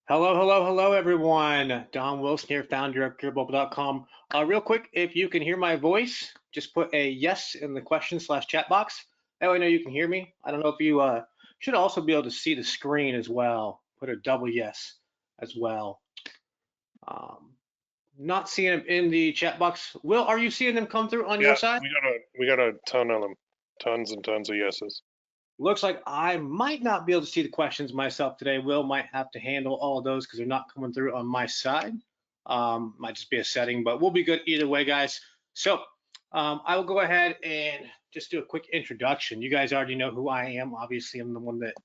Hello, hello, hello, everyone. Don Wilson here, founder of GearBubble.com. Real quick, if you can hear my voice, just put a yes in the question/chat box. That way I know you can hear me. I don't know if you should also be able to see the screen as well. Put a double yes as well. Um, Not seeing them in the chat box. Will, are you seeing them come through on your Yeah, side? we got a ton of them, tons and tons of yeses. Looks like I might not be able to see the questions myself today. Will might have to handle all of those because they're not coming through on my side. Might just be a setting, but we'll be good either way, guys. So I will go ahead and just do a quick introduction. You guys already know who I am. Obviously, I'm the one that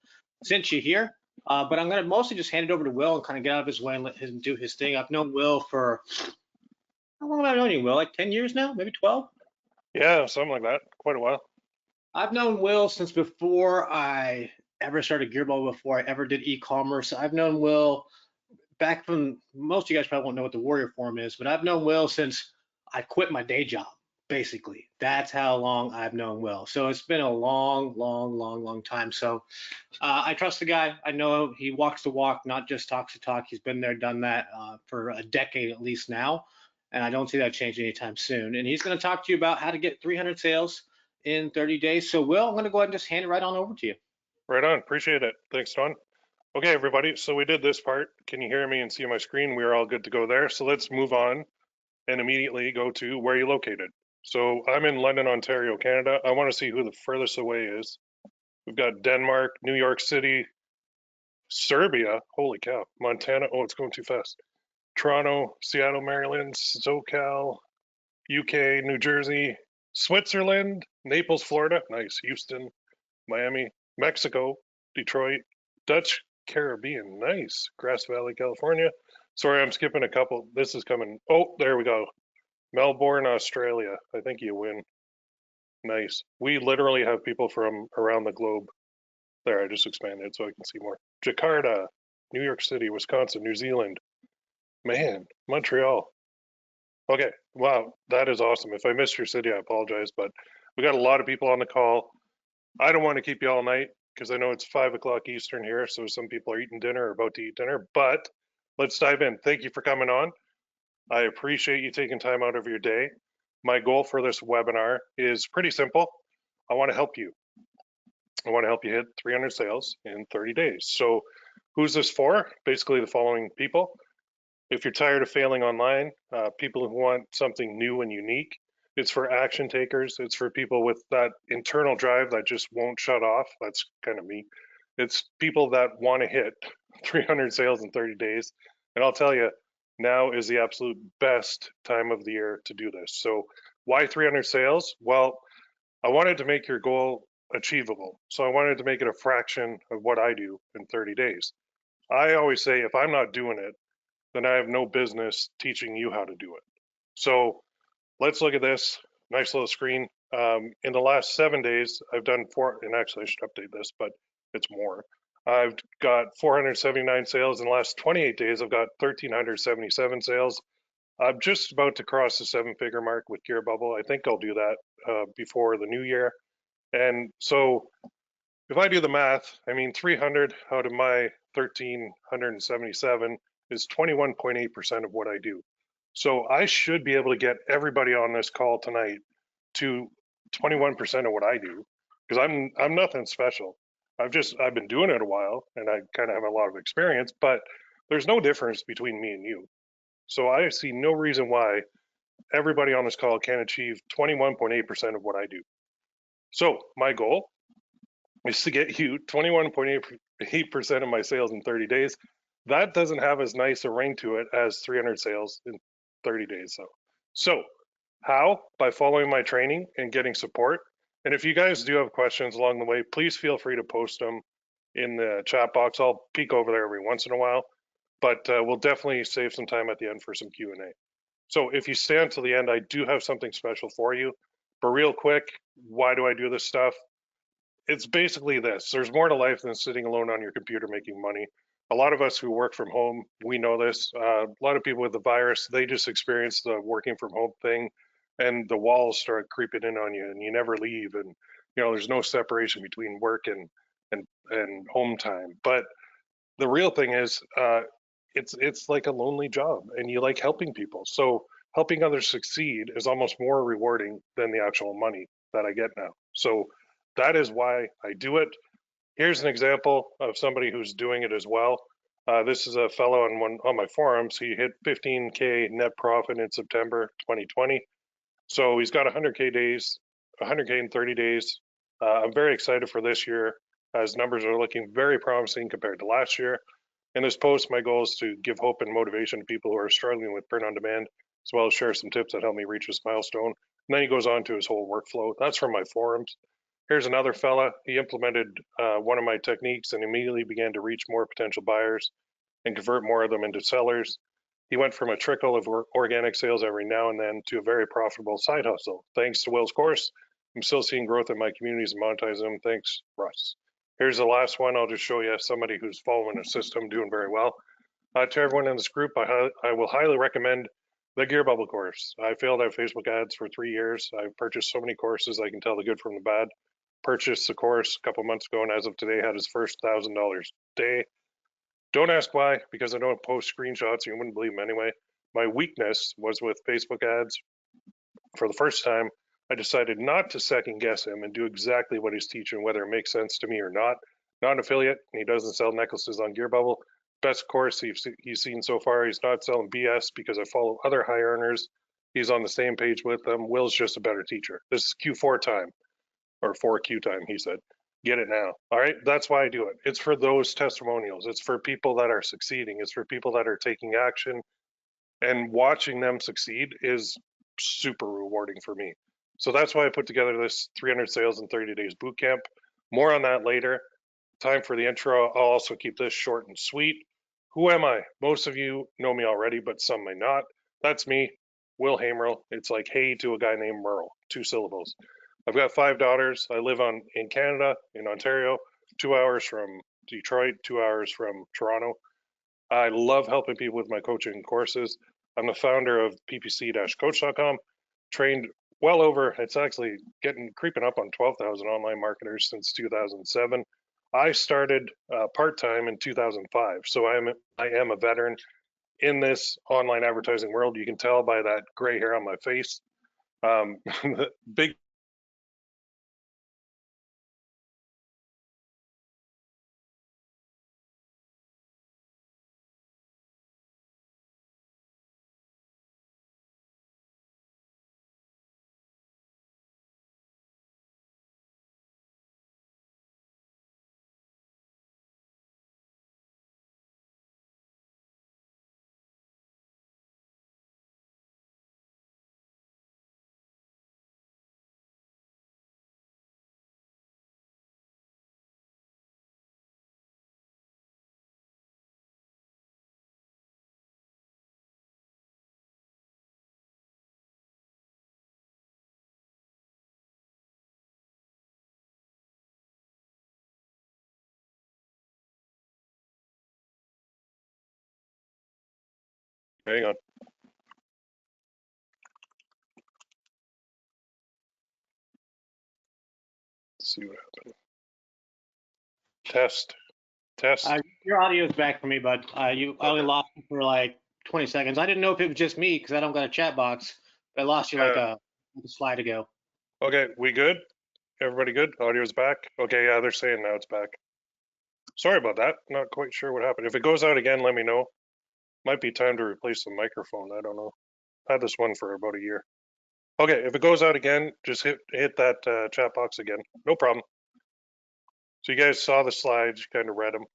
sent you here. But I'm going to mostly just hand it over to Will and kind of get out of his way and let him do his thing. I've known Will for, how long have I known you, Will? Like 10 years now? Maybe 12? Yeah, something like that. Quite a while. I've known Will since before I ever started Gearball, before I ever did e-commerce. I've known Will back from, most of you guys probably won't know what the Warrior Forum is, but I've known Will since I quit my day job, basically. That's how long I've known Will. So it's been a long, long, long, long time. So I trust the guy. I know he walks the walk, not just talks the talk. He's been there, done that for a decade at least now. And I don't see that changing anytime soon. And he's going to talk to you about how to get 300 sales in 30 days. So, Will, I'm going to go ahead and just hand it right on over to you. Right on. Appreciate it. Thanks, Don. Okay, everybody. So we did this part. Can you hear me and see my screen? We are all good to go there. So let's move on and immediately go to where you're located. So I'm in London, Ontario, Canada. I want to see who the furthest away is. We've got Denmark, New York City, Serbia. Holy cow. Montana. Oh, it's going too fast. Toronto, Seattle, Maryland, SoCal, UK, New Jersey, Switzerland, Naples, Florida, nice, Houston, Miami, Mexico, Detroit, Dutch Caribbean, nice, Grass Valley, California. Sorry, I'm skipping a couple. This is coming. Oh, there we go. Melbourne, Australia. I think you win. Nice. We literally have people from around the globe. There, I just expanded so I can see more. Jakarta, New York City, Wisconsin, New Zealand. Man, Montreal. Okay, wow, that is awesome. If I missed your city, I apologize, but we got a lot of people on the call. I don't want to keep you all night because I know it's 5 o'clock Eastern here, so some people are eating dinner or about to eat dinner, but let's dive in. Thank you for coming on. I appreciate you taking time out of your day. My goal for this webinar is pretty simple. I want to help you. I want to help you hit 300 sales in 30 days. So who's this for? Basically the following people. If you're tired of failing online, people who want something new and unique, it's for action takers. It's for people with that internal drive that just won't shut off. That's kind of me. It's people that want to hit 300 sales in 30 days. And I'll tell you, now is the absolute best time of the year to do this. So, why 300 sales? Well, I wanted to make your goal achievable. So, I wanted to make it a fraction of what I do in 30 days. I always say if I'm not doing it, then I have no business teaching you how to do it. So let's look at this nice little screen. In the last 7 days, I've done four, and actually I should update this, but it's more. I've got 479 sales. In the last 28 days, I've got 1,377 sales. I'm just about to cross the 7-figure mark with Gear Bubble. I think I'll do that before the new year. And so if I do the math, I mean, 300 out of my 1,377 is 21.8% of what I do. So I should be able to get everybody on this call tonight to 21% of what I do because I'm nothing special. I've been doing it a while and I kind of have a lot of experience, but there's no difference between me and you. So I see no reason why everybody on this call can't achieve 21.8% of what I do. So my goal is to get you 21.8% of my sales in 30 days. That doesn't have as nice a ring to it as 300 sales in 30 days. So how? By following my training and getting support. And if you guys do have questions along the way, please feel free to post them in the chat box. I'll peek over there every once in a while, but we'll definitely save some time at the end for some Q&A. So if you stay until the end, I do have something special for you. But real quick, why do I do this stuff? It's basically this. There's more to life than sitting alone on your computer making money. A lot of us who work from home, we know this. A lot of people with the virus, they just experience the working from home thing and the walls start creeping in on you and you never leave. And, there's no separation between work and home time. But the real thing is, it's like a lonely job, and you like helping people. So helping others succeed is almost more rewarding than the actual money that I get now. So that is why I do it. Here's an example of somebody who's doing it as well. This is a fellow on my forums. He hit 15K net profit in September 2020. So he's got 100K days, 100K in 30 days. I'm very excited for this year, as numbers are looking very promising compared to last year. In this post, my goal is to give hope and motivation to people who are struggling with print on demand, as well as share some tips that help me reach this milestone. And then he goes on to his whole workflow. That's from my forums. Here's another fella. He implemented one of my techniques and immediately began to reach more potential buyers and convert more of them into sellers. He went from a trickle of organic sales every now and then to a very profitable side hustle. Thanks to Will's course, I'm still seeing growth in my communities and monetizing them. Thanks, Russ. Here's the last one. I'll just show you somebody who's following a system, doing very well. To everyone in this group, I will highly recommend the Gear Bubble course. I failed at Facebook ads for 3 years. I've purchased so many courses, I can tell the good from the bad. Purchased the course a couple months ago, and as of today, had his first $1,000 day. Don't ask why, because I don't post screenshots. You wouldn't believe them anyway. My weakness was with Facebook ads. For the first time, I decided not to second guess him and do exactly what he's teaching, whether it makes sense to me or not. Not an affiliate, and he doesn't sell necklaces on Gear Bubble. Best course he's seen so far. He's not selling BS because I follow other high earners. He's on the same page with them. Will's just a better teacher. This is Q4 time, or 4Q time, he said. Get it now. All right. That's why I do it. It's for those testimonials. It's for people that are succeeding. It's for people that are taking action, and watching them succeed is super rewarding for me. So that's why I put together this 300 sales in 30 days boot camp. More on that later. Time for the intro. I'll also keep this short and sweet. Who am I? Most of you know me already, but some may not. That's me, Will Hamerl. It's like hey to a guy named Merle, 2 syllables. I've got 5 daughters. I live in Canada, in Ontario, 2 hours from Detroit, 2 hours from Toronto. I love helping people with my coaching courses. I'm the founder of ppc-coach.com, trained well over, it's actually creeping up on 12,000 online marketers since 2007. I started part-time in 2005, so I am a veteran in this online advertising world. You can tell by that gray hair on my face. Big Hang on. Let's see what happened. Test. Your audio is back for me, but you I only Okay. lost you for like 20 seconds. I didn't know if it was just me because I don't got a chat box, but I lost you like a slide ago. Okay, we good? Everybody good? Audio's back? Okay, yeah, they're saying now it's back. Sorry about that. Not quite sure what happened. If it goes out again, let me know. Might be time to replace the microphone. I don't know. I had this one for about a year. Okay, if it goes out again, just hit that chat box again. No problem. So you guys saw the slides, you kind of read them.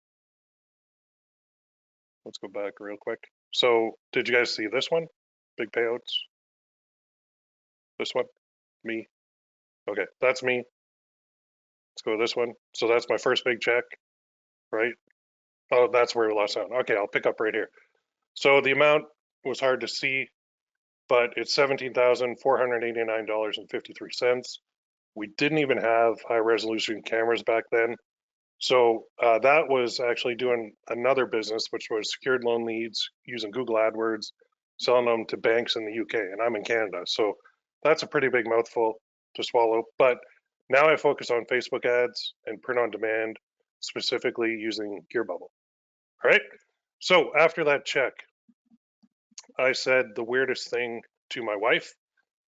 Let's go back real quick. So did you guys see this one? Big payouts. This one? Me? Okay, that's me. Let's go to this one. So that's my first big check, right? Oh, that's where we lost out. Okay, I'll pick up right here. So the amount was hard to see, but it's $17,489.53. We didn't even have high resolution cameras back then. So that was actually doing another business, which was secured loan leads using Google AdWords, selling them to banks in the UK, and I'm in Canada. So that's a pretty big mouthful to swallow. But now I focus on Facebook ads and print on demand, specifically using Gear Bubble. All right. So after that check, I said the weirdest thing to my wife.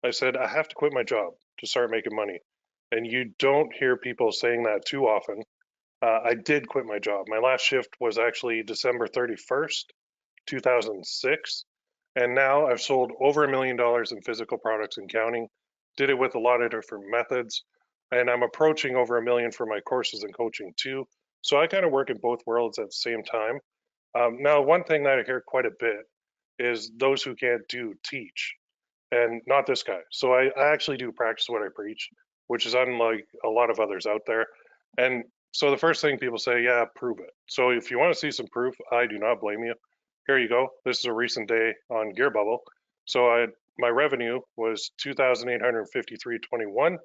I said, I have to quit my job to start making money. And you don't hear people saying that too often. I did quit my job. My last shift was actually December 31st, 2006. And now I've sold over $1 million in physical products and counting. Did it with a lot of different methods. And I'm approaching over 1 million for my courses and coaching too. So I kind of work in both worlds at the same time. Now, one thing that I hear quite a bit is those who can't do teach, and not this guy. So I actually do practice what I preach, which is unlike a lot of others out there. And so the first thing people say, yeah, prove it. So if you want to see some proof, I do not blame you. Here you go. This is a recent day on Gear Bubble. So my revenue was 2,853.21,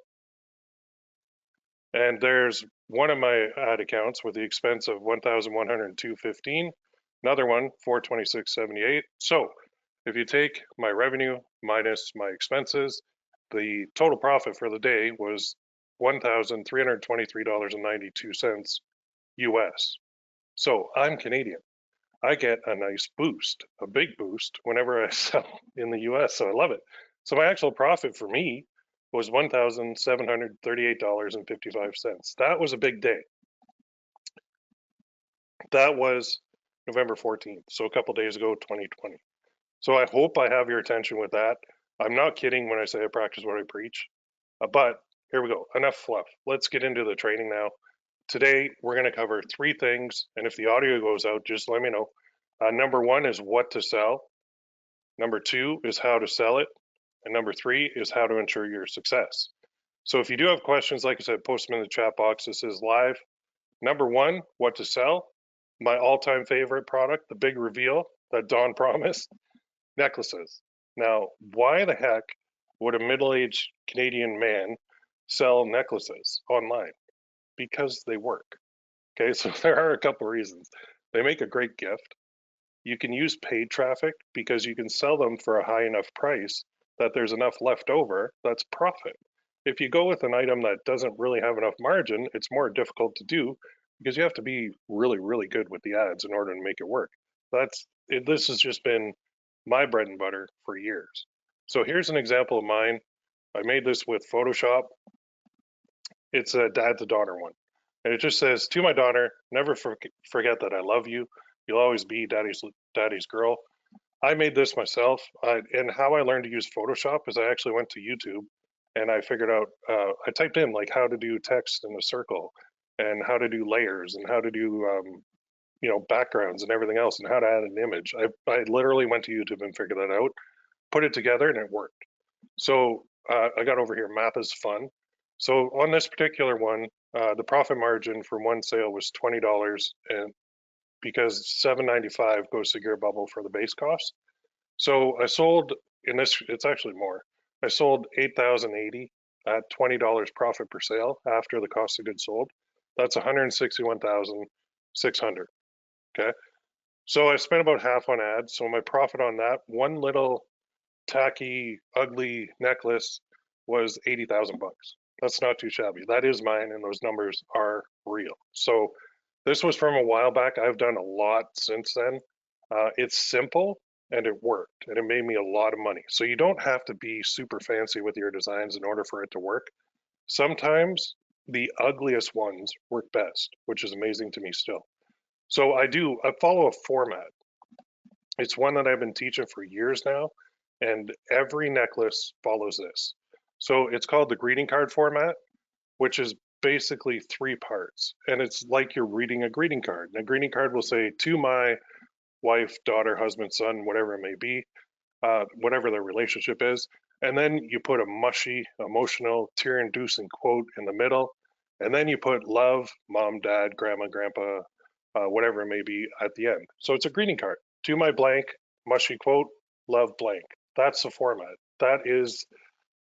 and there's one of my ad accounts with the expense of 1,102.15, another one 426.78. So if you take my revenue minus my expenses, the total profit for the day was $1,323.92 US. So I'm Canadian. I get a nice boost, a big boost whenever I sell in the US. So I love it. So my actual profit for me was $1,738.55. That was a big day. That was November 14th. So a couple days ago, 2020. So I hope I have your attention with that. I'm not kidding when I say I practice what I preach. But here we go. Enough fluff. Let's get into the training now. Today, we're going to cover three things. And if the audio goes out, just let me know. Number one is what to sell. Number two is how to sell it. And number three is how to ensure your success. So if you do have questions, like I said, post them in the chat box. This is live. Number one, what to sell. My all-time favorite product, the big reveal that Don promised, necklaces. Now, why the heck would a middle-aged Canadian man sell necklaces online? Because they work. Okay, so there are a couple of reasons. They make a great gift. You can use paid traffic because you can sell them for a high enough price that there's enough left over that's profit. If you go with an item that doesn't really have enough margin, it's more difficult to do because you have to be really, really good with the ads in order to make it work. This has just been my bread and butter for years. So here's an example of mine. I made this with Photoshop. It's a dad to daughter one. And it just says, to my daughter, never forget that I love you. You'll always be daddy's girl. I made this myself. And how I learned to use Photoshop is I actually went to YouTube and I figured out, I typed in like how to do text in a circle and how to do layers and how to do, backgrounds and everything else and how to add an image. I literally went to YouTube and figured that out, put it together, and it worked. So I got over here, math is fun. So on this particular one, the profit margin from one sale was $20, and because $7.95 goes to Gear Bubble for the base cost. So I sold in this, it's actually more. I sold 8,080 at $20 profit per sale after the cost of goods sold. That's 161,600. Okay. So I spent about half on ads. So my profit on that one little tacky, ugly necklace was 80,000 bucks. That's not too shabby. That is mine, and those numbers are real. So this was from a while back. I've done a lot since then. It's simple and it worked, and it made me a lot of money. So you don't have to be super fancy with your designs in order for it to work. Sometimes the ugliest ones work best, which is amazing to me still. So I follow a format. It's one that I've been teaching for years now, and every necklace follows this. So it's called the greeting card format, which is basically three parts. And it's like you're reading a greeting card. And a greeting card will say, to my wife, daughter, husband, son, whatever it may be, whatever their relationship is. And then you put a mushy, emotional, tear inducing quote in the middle. And then you put love, mom, dad, grandma, grandpa, whatever it may be at the end. So it's a greeting card. To my blank, mushy quote, love blank. That's the format. That is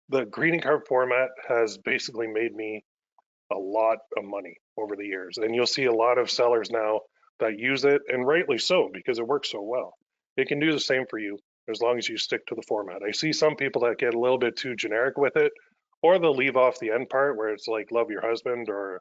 the greeting card format has basically made me a lot of money over the years. And you'll see a lot of sellers now that use it, and rightly so, because it works so well. It can do the same for you as long as you stick to the format. I see some people that get a little bit too generic with it, or they'll leave off the end part where it's like love your husband or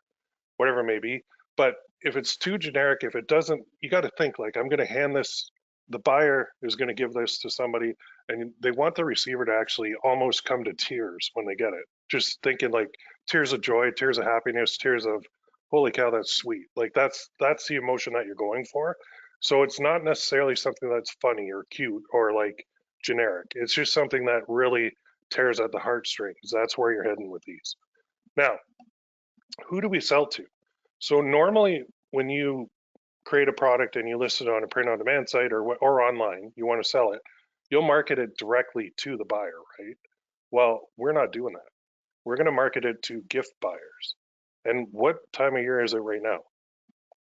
whatever it may be. But if it's too generic, if it doesn't, you got to think like, I'm going to hand this, the buyer is going to give this to somebody, and they want the receiver to actually almost come to tears when they get it. Just thinking like tears of joy, tears of happiness, tears of, holy cow, that's sweet. Like that's the emotion that you're going for. So it's not necessarily something that's funny or cute or like generic. It's just something that really tears at the heartstrings. That's where you're heading with these. Now, who do we sell to? So normally when you create a product and you list it on a print on demand site or online, you want to sell it, you'll market it directly to the buyer, right? Well, we're not doing that. We're going to market it to gift buyers. And what time of year is it right now?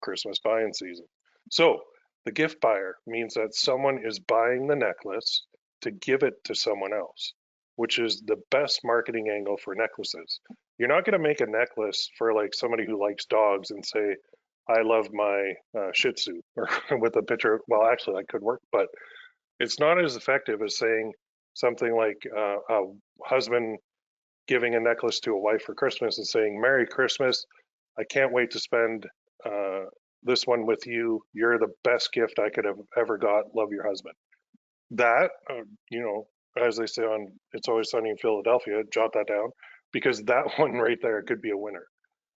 Christmas buying season. So the gift buyer means that someone is buying the necklace to give it to someone else, which is the best marketing angle for necklaces. You're not going to make a necklace for like somebody who likes dogs and say, I love my Shih Tzu, or with a picture. Well, actually, that could work, but it's not as effective as saying something like a husband giving a necklace to a wife for Christmas and saying, Merry Christmas. I can't wait to spend uh, this one with you. You're the best gift I could have ever got. Love your husband. That, you know, as they say on It's Always Sunny in Philadelphia, jot that down, because that one right there could be a winner.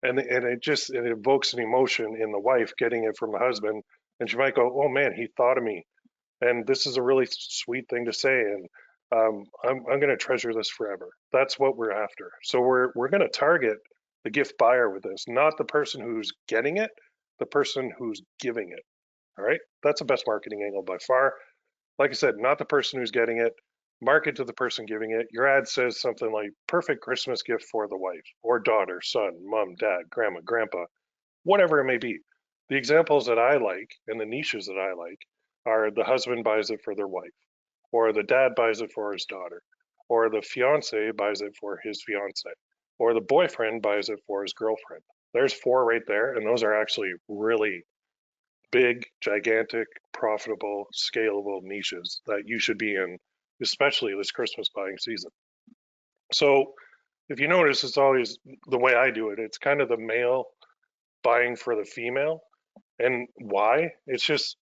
And it evokes an emotion in the wife getting it from the husband. And she might go, oh man, he thought of me, and this is a really sweet thing to say, and I'm going to treasure this forever. That's what we're after. So we're going to target the gift buyer with this, not the person who's getting it, the person who's giving it. All right, that's the best marketing angle by far. Like I said, not the person who's getting it. Market to the person giving it. Your ad says something like perfect Christmas gift for the wife or daughter, son, mom, dad, grandma, grandpa, whatever it may be. The examples that I like and the niches that I like are the husband buys it for their wife, or the dad buys it for his daughter, or the fiance buys it for his fiance, or the boyfriend buys it for his girlfriend. There's four right there, and those are actually really big, gigantic, profitable, scalable niches that you should be in, especially this Christmas buying season. So if you notice, it's always the way I do it. It's kind of the male buying for the female. And why? It's just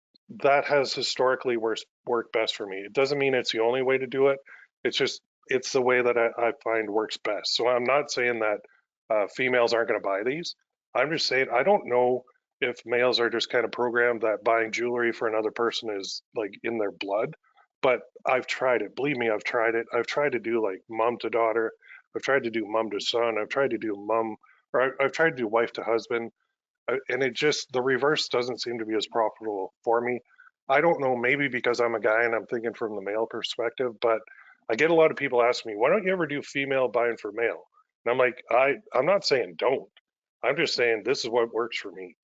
that has historically worked best for me. It doesn't mean it's the only way to do it. It's just it's the way that I find works best. So I'm not saying that females aren't going to buy these. I'm just saying I don't know if males are just kind of programmed that buying jewelry for another person is like in their blood. But I've tried it. Believe me, I've tried it. I've tried to do like mom to daughter. I've tried to do mom to son. I've tried to do mom, or I've tried to do wife to husband, and it just the reverse doesn't seem to be as profitable for me. I don't know, maybe because I'm a guy and I'm thinking from the male perspective, but I get a lot of people ask me, why don't you ever do female buying for male? And I'm like, I'm not saying don't. I'm just saying this is what works for me.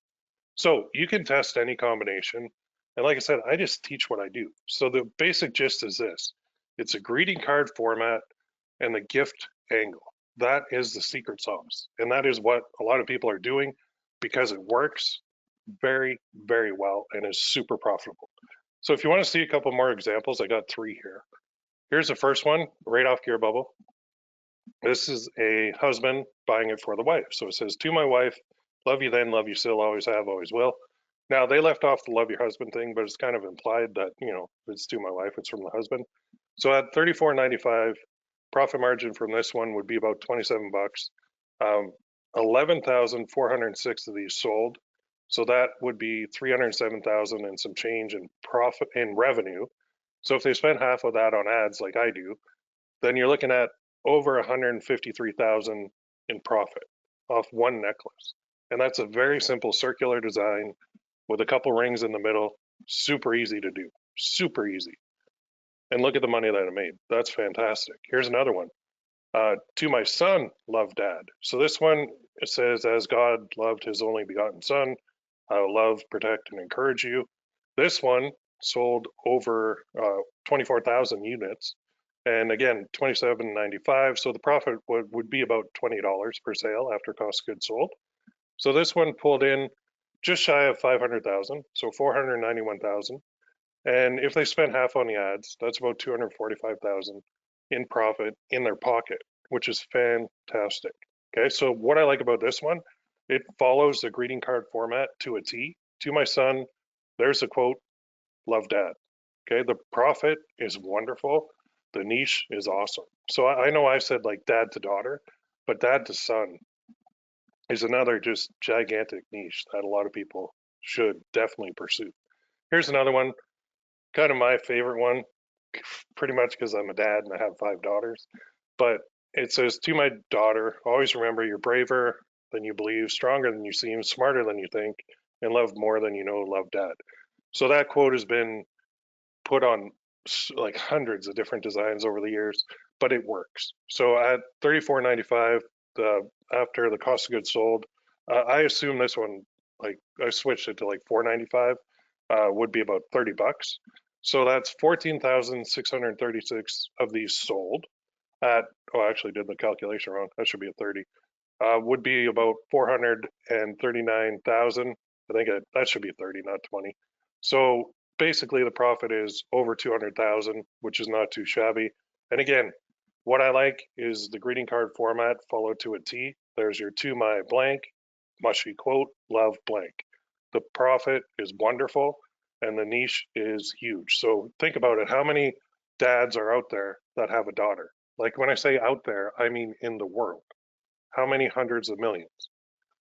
So you can test any combination. And like I said, I just teach what I do. So the basic gist is this: it's a greeting card format and the gift angle. That is the secret sauce. And that is what a lot of people are doing because it works very, very well and is super profitable. So if you want to see a couple more examples, I got three here. Here's the first one right off Gear Bubble. This is a husband buying it for the wife. So it says, to my wife, love you then, love you still, always have, always will. Now they left off the love your husband thing, but it's kind of implied that, you know, it's to my wife, it's from the husband. So at $34.95, profit margin from this one would be about 27 bucks. 11,406 of these sold. So that would be 307,000 and some change in profit in revenue. So if they spend half of that on ads like I do, then you're looking at over 153,000 in profit off one necklace. And that's a very simple circular design with a couple rings in the middle. Super easy to do. Super easy. And look at the money that I made. That's fantastic. Here's another one. To my son, love dad. So this one, it says, as God loved his only begotten son, I will love, protect, and encourage you. This one sold over 24,000 units. And again, 27.95. So the profit would be about $20 per sale after cost of goods sold. So this one pulled in just shy of 500,000, so 491,000. And if they spend half on the ads, that's about 245,000 in profit in their pocket, which is fantastic. Okay, so what I like about this one, It follows the greeting card format to a T. To my son, there's a quote, love dad. Okay, the profit is wonderful. The niche is awesome. So I know I said like dad to daughter, but dad to son is another just gigantic niche that a lot of people should definitely pursue. Here's another one, kind of my favorite one, pretty much because I'm a dad and I have 5 daughters. But it says, to my daughter, always remember you're braver than you believe, stronger than you seem, smarter than you think, and love more than you know, love dad. So that quote has been put on like hundreds of different designs over the years, but it works. So at $34.95, after the cost of goods sold, I assume this one, like I switched it to like $4.95, would be about $30. So that's 14,636 of these sold at, oh, I actually did the calculation wrong. That should be at 30. Would be about 439,000. I think that should be 30, not 20. So basically the profit is over 200,000, which is not too shabby. And again, what I like is the greeting card format followed to a T. There's your to my blank, mushy quote, love blank. The profit is wonderful and the niche is huge. So think about it. How many dads are out there that have a daughter? Like when I say out there, I mean in the world. How many hundreds of millions?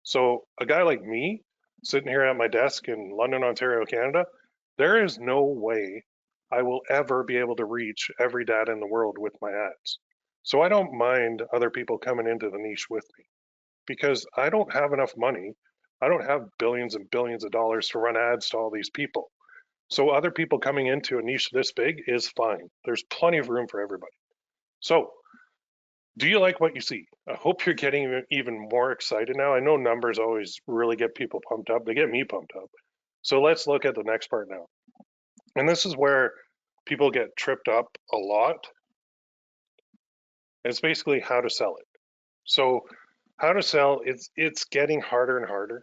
So a guy like me sitting here at my desk in London, Ontario, Canada, there is no way I will ever be able to reach every dad in the world with my ads. So I don't mind other people coming into the niche with me because I don't have enough money. I don't have billions and billions of dollars to run ads to all these people. So other people coming into a niche this big is fine. There's plenty of room for everybody. So do you like what you see? I hope you're getting even more excited now. I know numbers always really get people pumped up. They get me pumped up. So let's look at the next part now. And this is where people get tripped up a lot. It's basically how to sell it. So how to sell, it's getting harder and harder.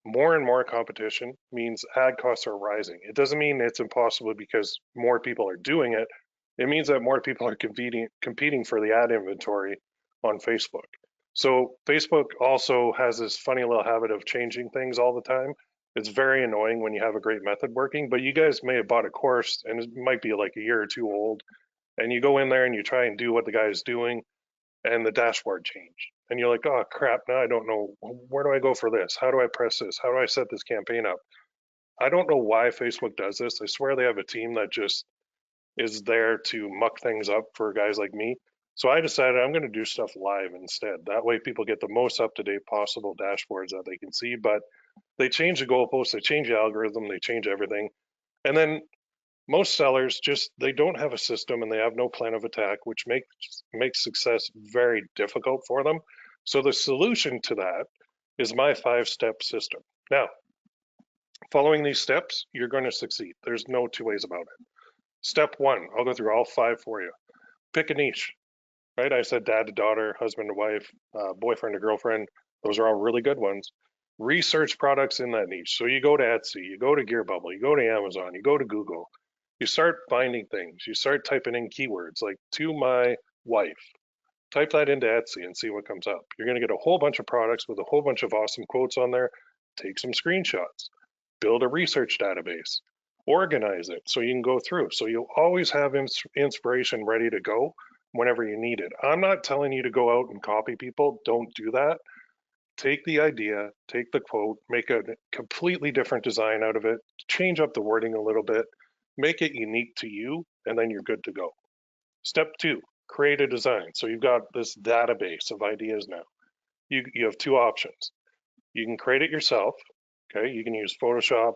More and more competition means ad costs are rising. It doesn't mean it's impossible because more people are doing it. It means that more people are competing for the ad inventory on Facebook. So Facebook also has this funny little habit of changing things all the time. It's very annoying when you have a great method working, but you guys may have bought a course and it might be like a year or two old, and you go in there and you try and do what the guy is doing, and the dashboard changed. And you're like, oh crap, now I don't know, where do I go for this? How do I press this? How do I set this campaign up? I don't know why Facebook does this. I swear they have a team that just is there to muck things up for guys like me. So I decided I'm going to do stuff live instead. That way people get the most up to date possible dashboards that they can see. But they change the goalposts, they change the algorithm, they change everything. And then most sellers just they don't have a system and they have no plan of attack, which makes success very difficult for them. So the solution to that is my 5-step system. Now, following these steps, you're going to succeed. There's no two ways about it. Step one, I'll go through all 5 for you. Pick a niche, right? I said dad to daughter, husband to wife, boyfriend to girlfriend. Those are all really good ones. Research products in that niche. So you go to Etsy, you go to Gearbubble, you go to Amazon, you go to Google. You start finding things. You start typing in keywords like to my wife. Type that into Etsy and see what comes up. You're going to get a whole bunch of products with a whole bunch of awesome quotes on there. Take some screenshots. Build a research database. Organize it so you can go through. So you'll always have inspiration ready to go whenever you need it. I'm not telling you to go out and copy people. Don't do that. Take the idea, take the quote, make a completely different design out of it, change up the wording a little bit, make it unique to you, and then you're good to go. Step 2, create a design. So you've got this database of ideas now. You have 2 options. You can create it yourself. Okay, you can use Photoshop.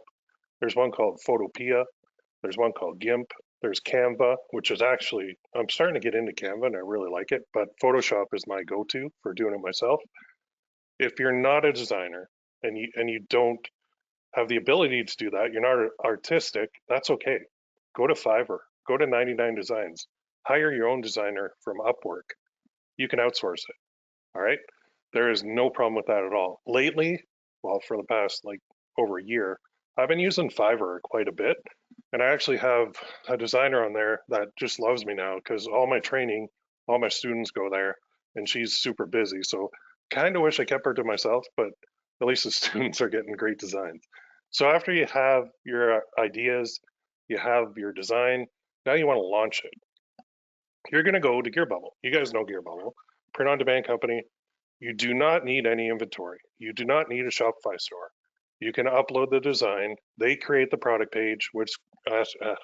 There's one called Photopea. There's one called GIMP. There's Canva, which is actually, I'm starting to get into Canva and I really like it, but Photoshop is my go-to for doing it myself. If you're not a designer and you don't have the ability to do that, you're not artistic, that's okay. Go to Fiverr, go to 99 Designs, hire your own designer from Upwork. You can outsource it. All right. There is no problem with that at all. Lately, well, for the past like over a year, I've been using Fiverr quite a bit. And I actually have a designer on there that just loves me now because all my training, all my students go there and she's super busy. So kind of wish I kept her to myself, but At least the students are getting great designs. So after you have your ideas, you have your design, now you want to launch it. You're going to go to Gear Bubble. You guys know Gear Bubble, print on demand company. You do not need any inventory. You do not need a Shopify store. You can upload the design. They create the product page, which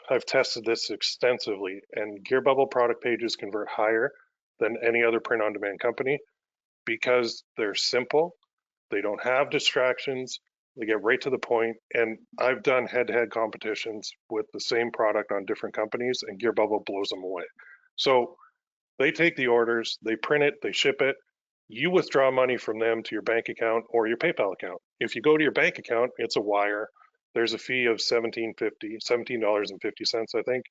I've tested this extensively, and Gear Bubble product pages convert higher than any other print on demand company because they're simple. They don't have distractions. They get right to the point. And I've done head to head competitions with the same product on different companies, and Gear Bubble blows them away. So they take the orders, they print it, they ship it. You withdraw money from them to your bank account or your PayPal account. If you go to your bank account, it's a wire. There's a fee of $17.50, I think,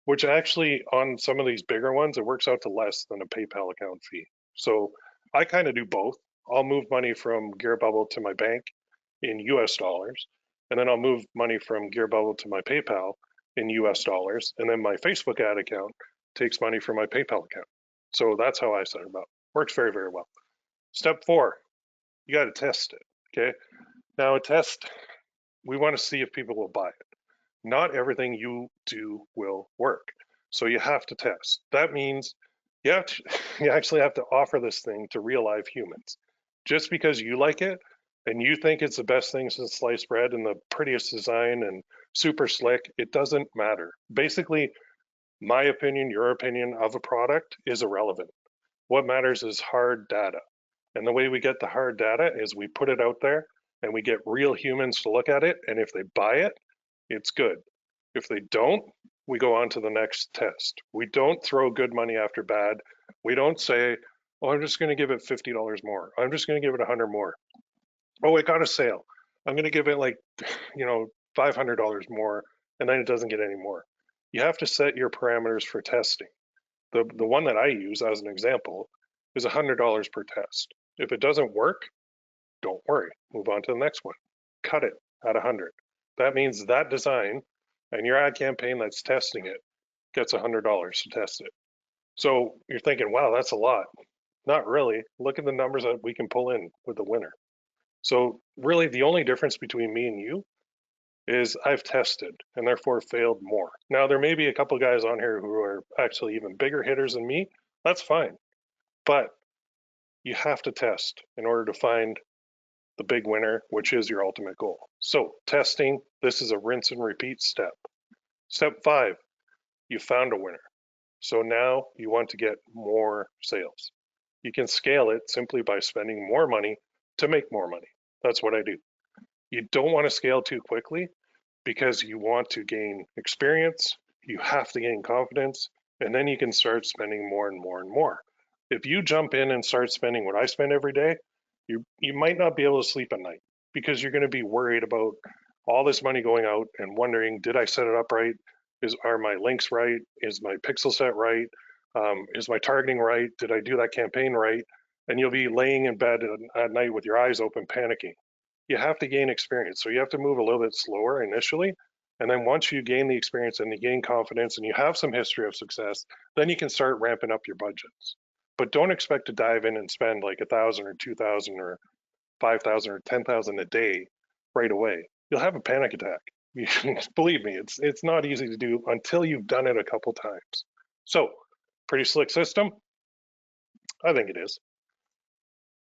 which actually on some of these bigger ones, it works out to less than a PayPal account fee. So I kind of do both. I'll move money from Gear Bubble to my bank in US dollars, and then I'll move money from Gear Bubble to my PayPal in US dollars, and then my Facebook ad account takes money from my PayPal account. So that's how I set it up. Works very, very well. Step 4, you got to test it. Okay. Now, a test, we want to see if people will buy it. Not everything you do will work. So you have to test. That means you have to, you actually have to offer this thing to real live humans. Just because you like it and you think it's the best thing since sliced bread and the prettiest design and super slick, it doesn't matter. Basically, my opinion, your opinion of a product is irrelevant. What matters is hard data. And the way we get the hard data is we put it out there and we get real humans to look at it. And if they buy it, it's good. If they don't, we go on to the next test. We don't throw good money after bad. We don't say, oh, I'm just going to give it $50 more. I'm just going to give it 100 more. Oh, it got a sale. I'm going to give it like, $500 more. And then it doesn't get any more. You have to set your parameters for testing. The one that I use as an example is $100 per test. If it doesn't work, don't worry. Move on to the next one. Cut it at 100. That means that design and your ad campaign that's testing it gets $100 to test it. So you're thinking, wow, that's a lot. Not really. Look at the numbers that we can pull in with the winner. So really the only difference between me and you is I've tested and therefore failed more. Now there may be a couple guys on here who are actually even bigger hitters than me. That's fine. But you have to test in order to find the big winner, which is your ultimate goal. So testing, this is a rinse and repeat step. Step 5, you found a winner. So now you want to get more sales. You can scale it simply by spending more money to make more money. That's what I do. You don't want to scale too quickly because you want to gain experience, you have to gain confidence, and then you can start spending more and more and more. If you jump in and start spending what I spend every day, you might not be able to sleep at night because you're going to be worried about all this money going out and wondering, did I set it up right? Are my links right? Is my pixel set right? Is my targeting right? Did I do that campaign right? And you'll be laying in bed at night with your eyes open, panicking. You have to gain experience. So you have to move a little bit slower initially. And then once you gain the experience and you gain confidence and you have some history of success, then you can start ramping up your budgets. But don't expect to dive in and spend like 1,000 or 2,000 or 5,000 or 10,000 a day right away. You'll have a panic attack. Believe me, it's not easy to do until you've done it a couple times. So, pretty slick system? I think it is.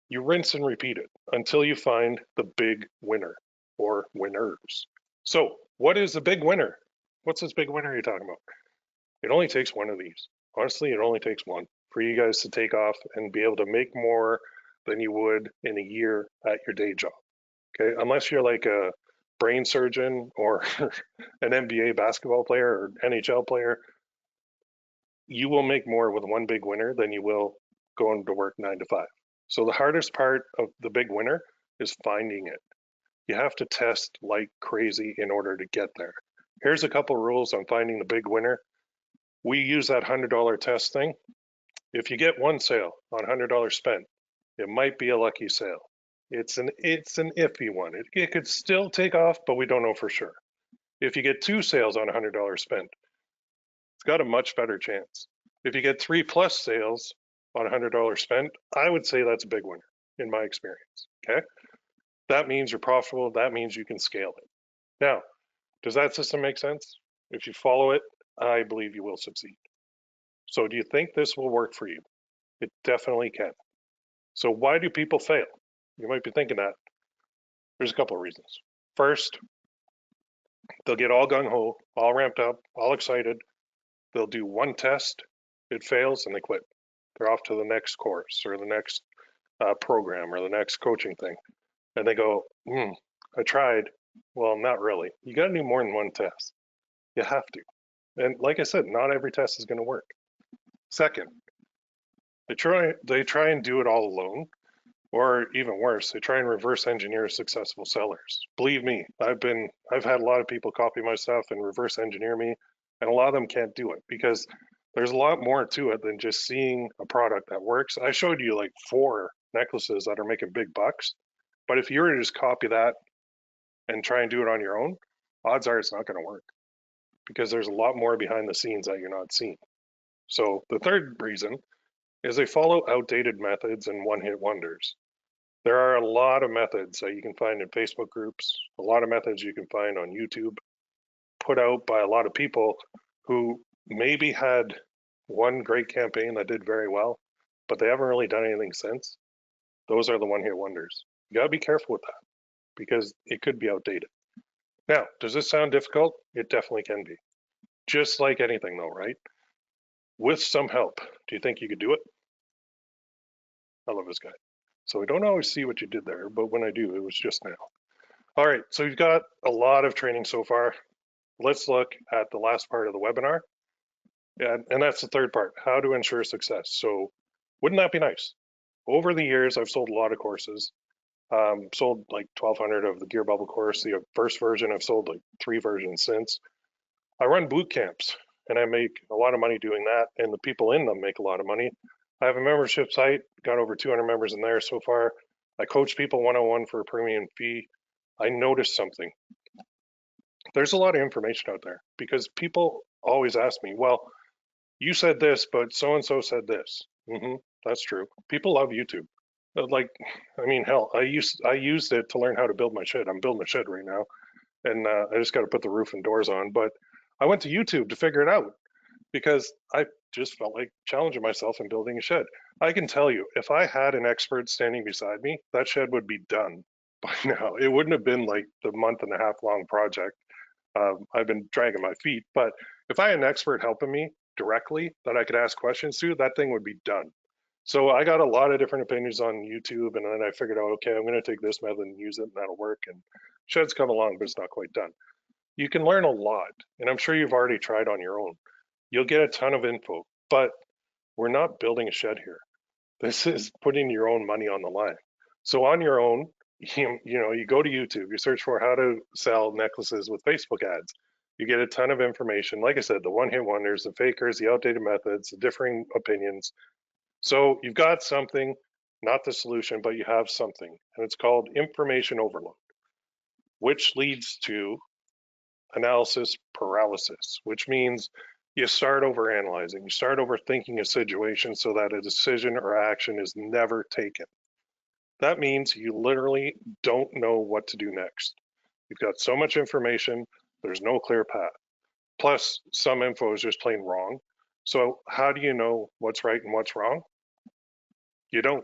You rinse and repeat it until you find the big winner or winners. So, what is the big winner? What's this big winner you're talking about? It only takes one of these. Honestly, it only takes one for you guys to take off and be able to make more than you would in a year at your day job. Okay, unless you're like a brain surgeon or an NBA basketball player or NHL player, you will make more with one big winner than you will going to work 9 to 5. So the hardest part of the big winner is finding it. You have to test like crazy in order to get there. Here's a couple rules on finding the big winner. We use that $100 test thing. If you get one sale on $100 spent, it might be a lucky sale. It's an iffy one. It could still take off, but we don't know for sure. If you get 2 sales on $100 spent, it's got a much better chance. If you get 3+ sales on $100 spent, I would say that's a big winner in my experience. Okay. That means you're profitable. That means you can scale it. Now, does that system make sense? If you follow it, I believe you will succeed. So do you think this will work for you? It definitely can. So why do people fail? You might be thinking that. There's a couple of reasons. First, they'll get all gung ho, all ramped up, all excited. They'll do one test, it fails, and they quit. They're off to the next course or the next program or the next coaching thing. And they go, I tried. Well, not really. You got to do more than one test. You have to. And like I said, not every test is going to work. Second, they try and do it all alone, or even worse, they try and reverse engineer successful sellers. Believe me, I've had a lot of people copy my stuff and reverse engineer me, and a lot of them can't do it because there's a lot more to it than just seeing a product that works. I showed you like 4 necklaces that are making big bucks, but if you were to just copy that and try and do it on your own, odds are it's not going to work because there's a lot more behind the scenes that you're not seeing. So the third reason is they follow outdated methods and one-hit wonders. There are a lot of methods that you can find in Facebook groups, a lot of methods you can find on YouTube, put out by a lot of people who maybe had one great campaign that did very well, but they haven't really done anything since. Those are the one-hit wonders. You got to be careful with that because it could be outdated. Now, does this sound difficult? It definitely can be. Just like anything though, right? With some help, do you think you could do it? I love this guy. So I don't always see what you did there, but when I do, it was just now. All right, so you've got a lot of training so far. Let's look at the last part of the webinar. And that's the third part, how to ensure success. So wouldn't that be nice? Over the years, I've sold a lot of courses. Sold like 1,200 of the Gear Bubble course. The first version, I've sold like 3 versions since. I run boot camps and I make a lot of money doing that, and the people in them make a lot of money. I have a membership site, got over 200 members in there so far. I coach people one-on-one for a premium fee. I noticed something. There's a lot of information out there because people always ask me, well, you said this, but so and so said this. That's true. People love YouTube. Like, I mean, hell, I used it to learn how to build my shed. I'm building a shed right now, and I just got to put the roof and doors on. But I went to YouTube to figure it out because I just felt like challenging myself and building a shed. I can tell you, if I had an expert standing beside me, that shed would be done by now. It wouldn't have been like the month and a half long project. I've been dragging my feet, but if I had an expert helping me directly that I could ask questions to, that thing would be done. So I got a lot of different opinions on YouTube, and then I figured out, okay, I'm going to take this method and use it, and that'll work. And sheds come along, but it's not quite done. You can learn a lot, and I'm sure you've already tried on your own. You'll get a ton of info, but we're not building a shed here. This is putting your own money on the line. So on your own, you go to YouTube, you search for how to sell necklaces with Facebook ads. You get a ton of information. Like I said, the one-hit wonders, the fakers, the outdated methods, the differing opinions. So you've got something, not the solution, but you have something, and it's called information overload, which leads to analysis paralysis, which means you start over analyzing, you start overthinking a situation so that a decision or action is never taken. That means you literally don't know what to do next. You've got so much information, there's no clear path. Plus, some info is just plain wrong. So, how do you know what's right and what's wrong? You don't.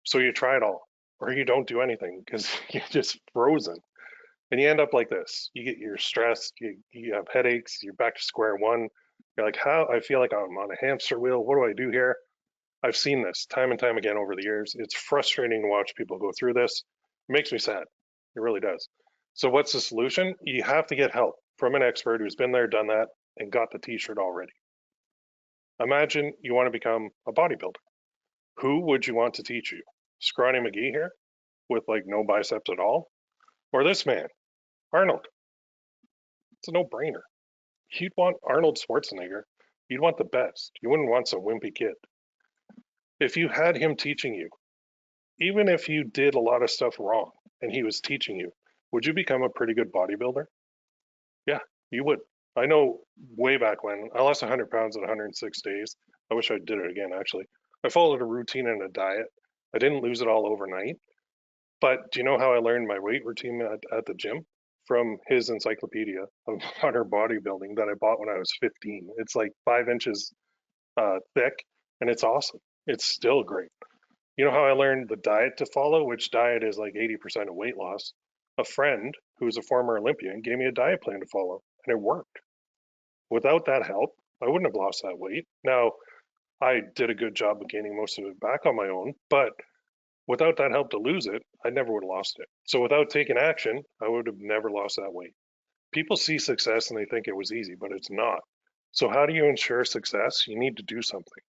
So, you try it all, or you don't do anything because you're just frozen. And you end up like this. You're stressed, you have headaches, you're back to square one. You're like, how? I feel like I'm on a hamster wheel. What do I do here? I've seen this time and time again over the years. It's frustrating to watch people go through this. It makes me sad. It really does. So, what's the solution? You have to get help from an expert who's been there, done that, and got the t shirt already. Imagine you want to become a bodybuilder. Who would you want to teach you? Scrawny McGee here with like no biceps at all? Or this man, Arnold? It's a no brainer. You'd want Arnold Schwarzenegger. You'd want the best. You wouldn't want some wimpy kid. If you had him teaching you, even if you did a lot of stuff wrong and he was teaching you, would you become a pretty good bodybuilder? Yeah, you would. I know way back when I lost 100 pounds in 106 days. I wish I did it again, actually. I followed a routine and a diet. I didn't lose it all overnight, But do you know how I learned my weight routine at the gym? From his encyclopedia of modern bodybuilding that I bought when I was 15. It's like 5 inches thick, and it's awesome. It's still great. You know how I learned the diet to follow, which diet is like 80% of weight loss? A friend who's a former Olympian gave me a diet plan to follow, and it worked. Without that help, I wouldn't have lost that weight. Now, I did a good job of gaining most of it back on my own, but without that help to lose it, I never would have lost it. So without taking action, I would have never lost that weight. People see success and they think it was easy, but it's not. So how do you ensure success? You need to do something.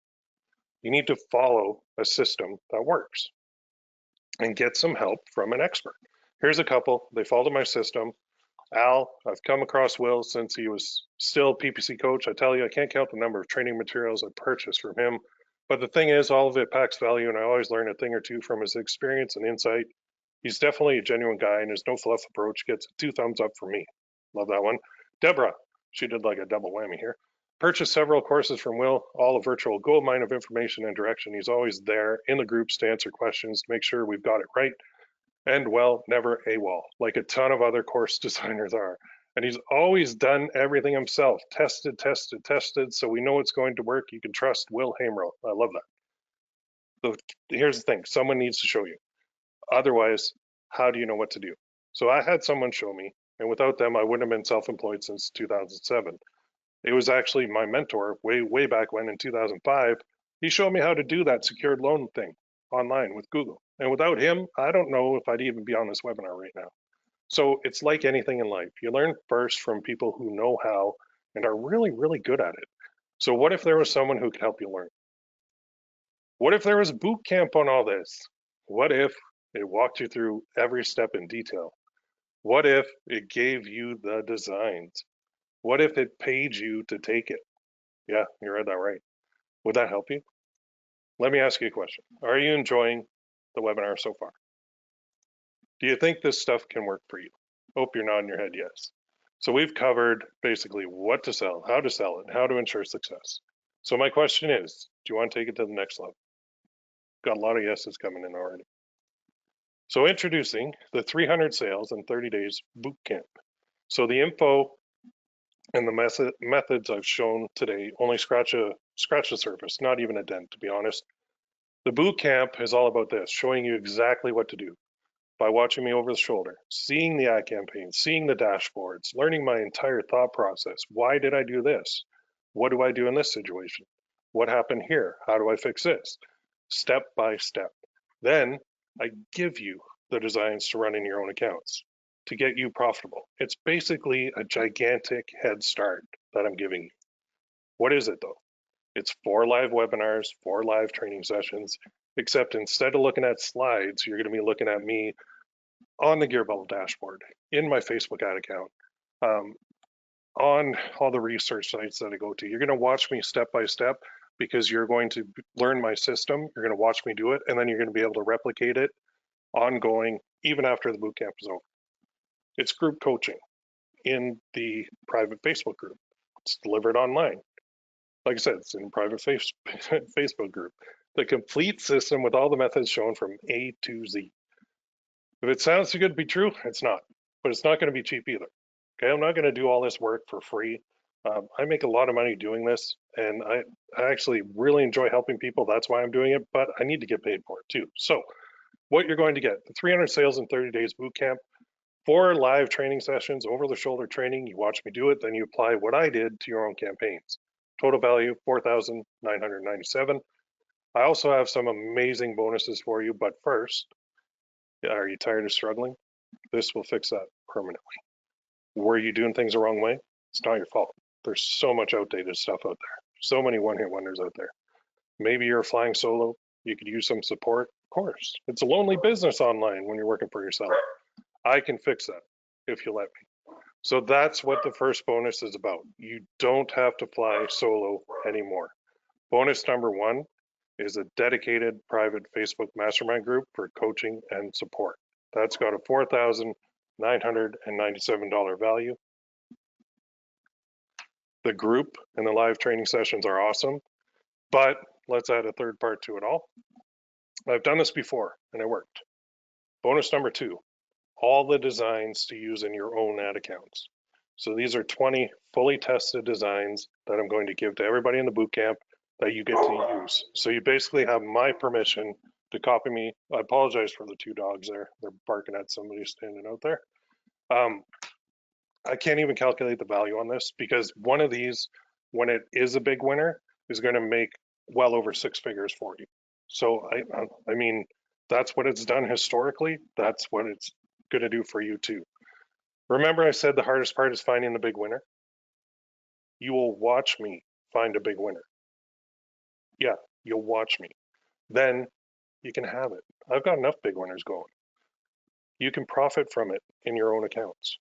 You need to follow a system that works and get some help from an expert. Here's a couple. They followed my system. Al, I've come across Will since he was still PPC coach. I tell you, I can't count the number of training materials I purchased from him. But the thing is, all of it packs value, and I always learn a thing or two from his experience and insight. He's definitely a genuine guy, and his no fluff approach gets 2 thumbs up for me. Love that one. Deborah, she did like a double whammy here. Purchased several courses from Will, all a virtual gold mine of information and direction. He's always there in the groups to answer questions to make sure we've got it right. And well, never AWOL, like a ton of other course designers are. And he's always done everything himself, tested, tested, tested, so we know it's going to work. You can trust Will Hamro. I love that. So here's the thing, someone needs to show you. Otherwise, how do you know what to do? So I had someone show me, and without them, I wouldn't have been self-employed since 2007. It was actually my mentor way back when in 2005. He showed me how to do that secured loan thing online with Google. And without him, I don't know if I'd even be on this webinar right now. So it's like anything in life. You learn first from people who know how and are really good at it. So what if there was someone who could help you learn? What if there was a boot camp on all this? What if it walked you through every step in detail? What if it gave you the designs? What if it paid you to take it? Yeah, you read that right. Would that help you? Let me ask you a question. Are you enjoying the webinar so far? Do you think this stuff can work for you? Hope you're nodding your head yes. So we've covered basically what to sell, how to sell it, how to ensure success. So my question is, do you want to take it to the next level? Got a lot of yeses coming in already. So introducing the 300 sales in 30 days boot camp. So the info and the methods I've shown today only scratch the surface, not even a dent, to be honest. The boot camp is all about this, showing you exactly what to do by watching me over the shoulder, seeing the ad campaign, seeing the dashboards, learning my entire thought process. Why did I do this? What do I do in this situation? What happened here? How do I fix this? Step by step. Then I give you the designs to run in your own accounts to get you profitable. It's basically a gigantic head start that I'm giving you. What is it though? It's 4 live webinars, 4 live training sessions, except instead of looking at slides, you're going to be looking at me on the Gear Bubble dashboard, in my Facebook ad account, um, on all the research sites that I go to. You're going to watch me step by step because you're going to learn my system. You're going to watch me do it, and then you're going to be able to replicate it ongoing, even after the bootcamp is over. It's group coaching in the private Facebook group. It's delivered online. Like I said, it's in a private Facebook group. The complete system with all the methods shown from A to Z. If it sounds too good to be true, it's not. But it's not going to be cheap either. Okay, I'm not going to do all this work for free. I make a lot of money doing this, and I actually really enjoy helping people. That's why I'm doing it, but I need to get paid for it too. So, what you're going to get the 300 sales in 30 days boot camp, 4 live training sessions, over the shoulder training. You watch me do it, then you apply what I did to your own campaigns. Total value 4,997. I also have some amazing bonuses for you, but first, are you tired of struggling? This will fix that permanently. Were you doing things the wrong way? It's not your fault. There's so much outdated stuff out there. So many one-hit wonders out there. Maybe you're flying solo. You could use some support. Of course, it's a lonely business online when you're working for yourself. I can fix that if you let me. So that's what the first bonus is about. You don't have to fly solo anymore. Bonus number 1 is a dedicated private Facebook mastermind group for coaching and support. That's got a $4,997 value. The group and the live training sessions are awesome, but let's add a third part to it all. I've done this before and it worked. Bonus number 2, all the designs to use in your own ad accounts. So these are 20 fully tested designs that I'm going to give to everybody in the boot camp that you get to use. So you basically have my permission to copy me. I apologize for the 2 dogs there. They're barking at somebody standing out there. I can't even calculate the value on this because one of these, when it is a big winner, is going to make well over 6 figures for you. So I mean, that's what it's done historically. That's what it's going to do for you too. Remember, I said the hardest part is finding the big winner. You will watch me find a big winner. Yeah, you'll watch me. Then you can have it. I've got enough big winners going. You can profit from it in your own accounts.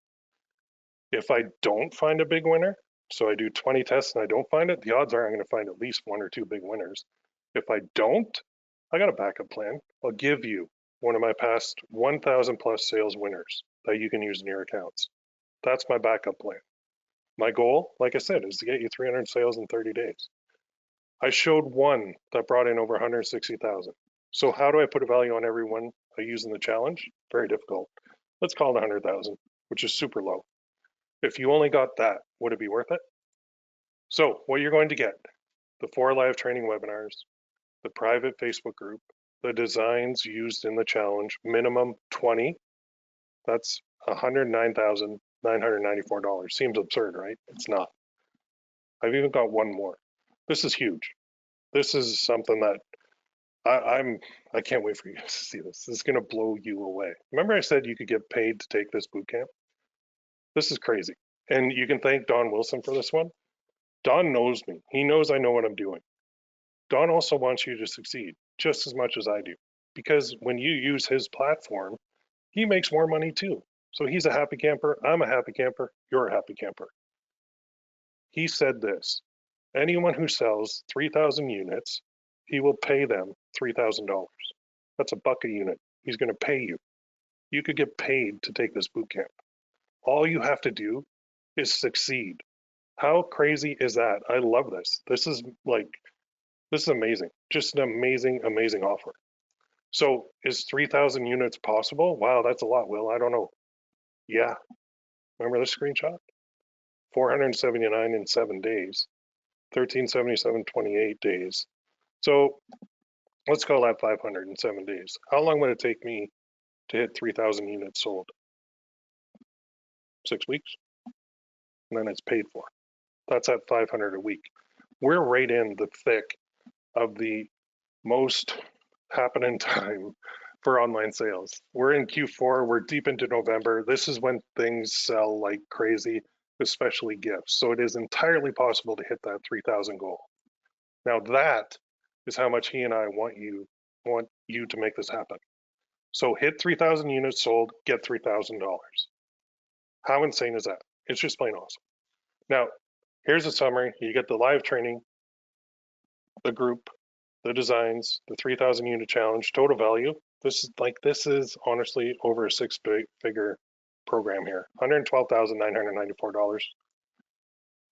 If I don't find a big winner, so I do 20 tests and I don't find it, the odds are I'm going to find at least 1 or 2 big winners. If I don't, I got a backup plan. I'll give you one of my past 1,000 plus sales winners that you can use in your accounts. That's my backup plan. My goal, like I said, is to get you 300 sales in 30 days. I showed one that brought in over 160,000. So how do I put a value on every one I use in the challenge? Very difficult. Let's call it 100,000, which is super low. If you only got that, would it be worth it? So what you're going to get, the 4 live training webinars, the private Facebook group, the designs used in the challenge, minimum 20, that's $109,994. Seems absurd, right? It's not. I've even got one more. This is huge. This is something that I can't wait for you guys to see this. This is going to blow you away. Remember I said you could get paid to take this boot camp? This is crazy. And you can thank Don Wilson for this one. Don knows me. He knows I know what I'm doing. Don also wants you to succeed just as much as I do. Because when you use his platform, he makes more money too. So he's a happy camper. I'm a happy camper. You're a happy camper. He said this, anyone who sells 3,000 units, he will pay them $3,000. That's a buck a unit. He's going to pay you. You could get paid to take this boot camp. All you have to do is succeed. How crazy is that? I love this. This is amazing. Just an amazing, amazing offer. So is 3,000 units possible? Wow, that's a lot, Will. I don't know. Yeah. Remember this screenshot? 479 in 7 days, 1377, 28 days. So let's call that 500 in 7 days. How long would it take me to hit 3,000 units sold? 6 weeks? And then it's paid for. That's at 500 a week. We're right in the thick of the most happening time for online sales. We're in Q4, we're deep into November. This is when things sell like crazy, especially gifts. So it is entirely possible to hit that 3,000 goal. Now that is how much he and I want you to make this happen. So hit 3,000 units sold, get $3,000. How insane is that? It's just plain awesome. Now, here's a summary. You get the live training, the group, the designs, the 3,000 unit challenge, total value. This is honestly over a 6-figure program here. $112,994.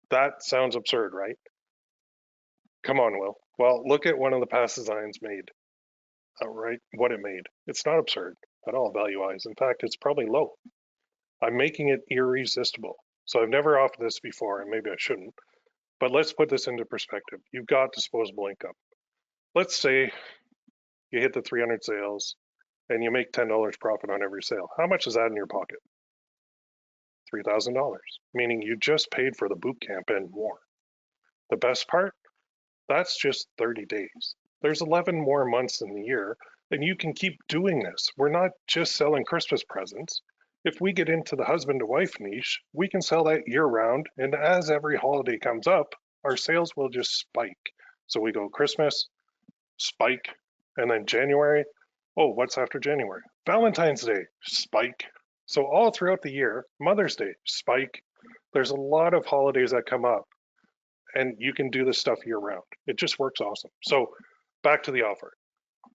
That sounds absurd, right? Come on, Will. Well, look at one of the past designs made. Right, what it made. It's not absurd at all value-wise. In fact, it's probably low. I'm making it irresistible. So I've never offered this before, and maybe I shouldn't. But let's put this into perspective. You've got disposable income. Let's say you hit the 300 sales and you make $10 profit on every sale. How much is that in your pocket? $3,000, meaning you just paid for the boot camp and more. The best part? That's just 30 days. There's 11 more months in the year, and you can keep doing this. We're not just selling Christmas presents. If we get into the husband to wife niche, we can sell that year round, and as every holiday comes up, our sales will just spike. So we go Christmas, spike, and then January. Oh, what's after January? Valentine's Day, spike. So all throughout the year, Mother's Day, spike. There's a lot of holidays that come up, and you can do this stuff year round. It just works awesome. So back to the offer.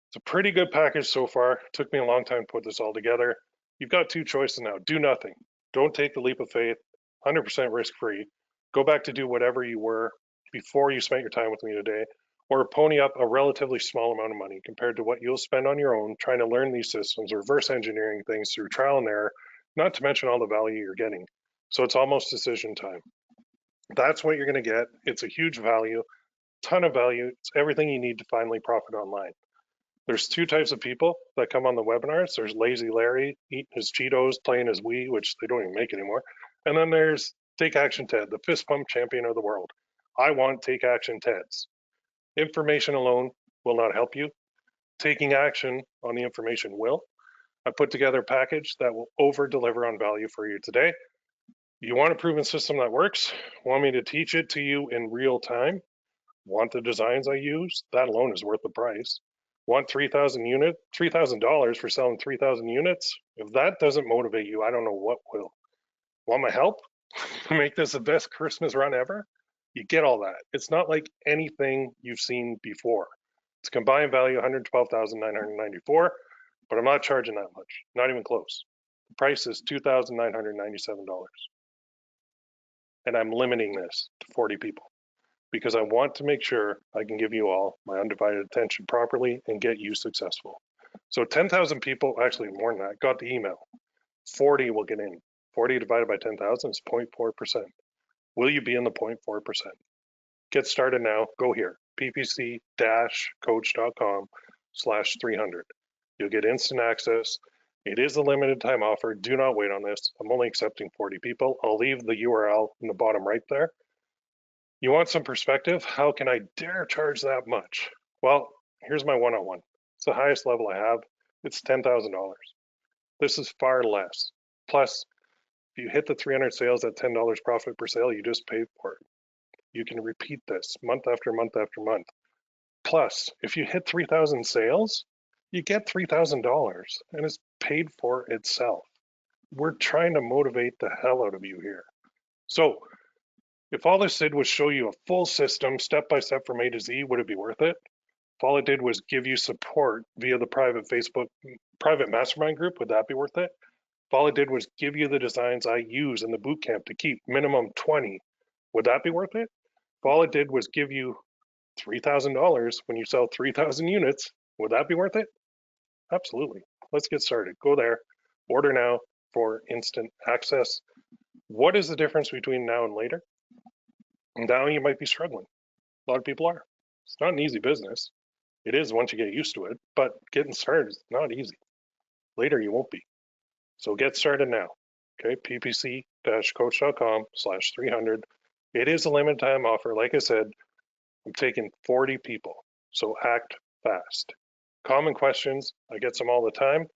It's a pretty good package so far. It took me a long time to put this all together. You've got 2 choices now. Do nothing. Don't take the leap of faith. 100% risk free. Go back to do whatever you were before you spent your time with me today, or pony up a relatively small amount of money compared to what you'll spend on your own trying to learn these systems, reverse engineering things through trial and error, not to mention all the value you're getting. So it's almost decision time. That's what you're going to get. It's a huge value, ton of value. It's everything you need to finally profit online. There's two types of people that come on the webinars. There's Lazy Larry eating his Cheetos, playing his Wii, which they don't even make anymore. And then there's Take Action Ted, the fist pump champion of the world. I want Take Action Teds. Information alone will not help you. Taking action on the information will. I put together a package that will over deliver on value for you today. You want a proven system that works? Want me to teach it to you in real time? Want the designs I use? That alone is worth the price. Want $3,000 for selling 3,000 units? If that doesn't motivate you, I don't know what will. Want my help to make this the best Christmas run ever? You get all that. It's not like anything you've seen before. It's combined value 112,994, but I'm not charging that much. Not even close. The price is $2,997. And I'm limiting this to 40 people because I want to make sure I can give you all my undivided attention properly and get you successful. So 10,000 people, actually more than that, got the email. 40 will get in. 40 divided by 10,000 is 0.4%. Will you be in the 0.4%? Get started now. Go here, ppc-coach.com/300. You'll get instant access. It is a limited time offer. Do not wait on this. I'm only accepting 40 people. I'll leave the URL in the bottom right there. You want some perspective? How can I dare charge that much? Well, here's my one-on-one. It's the highest level I have. It's $10,000. This is far less. Plus, if you hit the 300 sales at $10 profit per sale, you just paid for it. You can repeat this month after month after month. Plus, if you hit 3,000 sales, you get $3,000 and it's paid for itself. We're trying to motivate the hell out of you here. So if all this did was show you a full system, step by step from A to Z, would it be worth it? If all it did was give you support via the private Facebook, private mastermind group, would that be worth it? If all it did was give you the designs I use in the boot camp to keep minimum 20, would that be worth it? If all it did was give you $3,000 when you sell 3,000 units, would that be worth it? Absolutely. Let's get started. Go there, order now for instant access. What is the difference between now and later? Now you might be struggling. A lot of people are. It's not an easy business. It is once you get used to it, but getting started is not easy. Later you won't be. So get started now. Okay, ppc-coach.com/300. It is a limited time offer. Like I said, I'm taking 40 people, so act fast. Common questions, I get some all the time,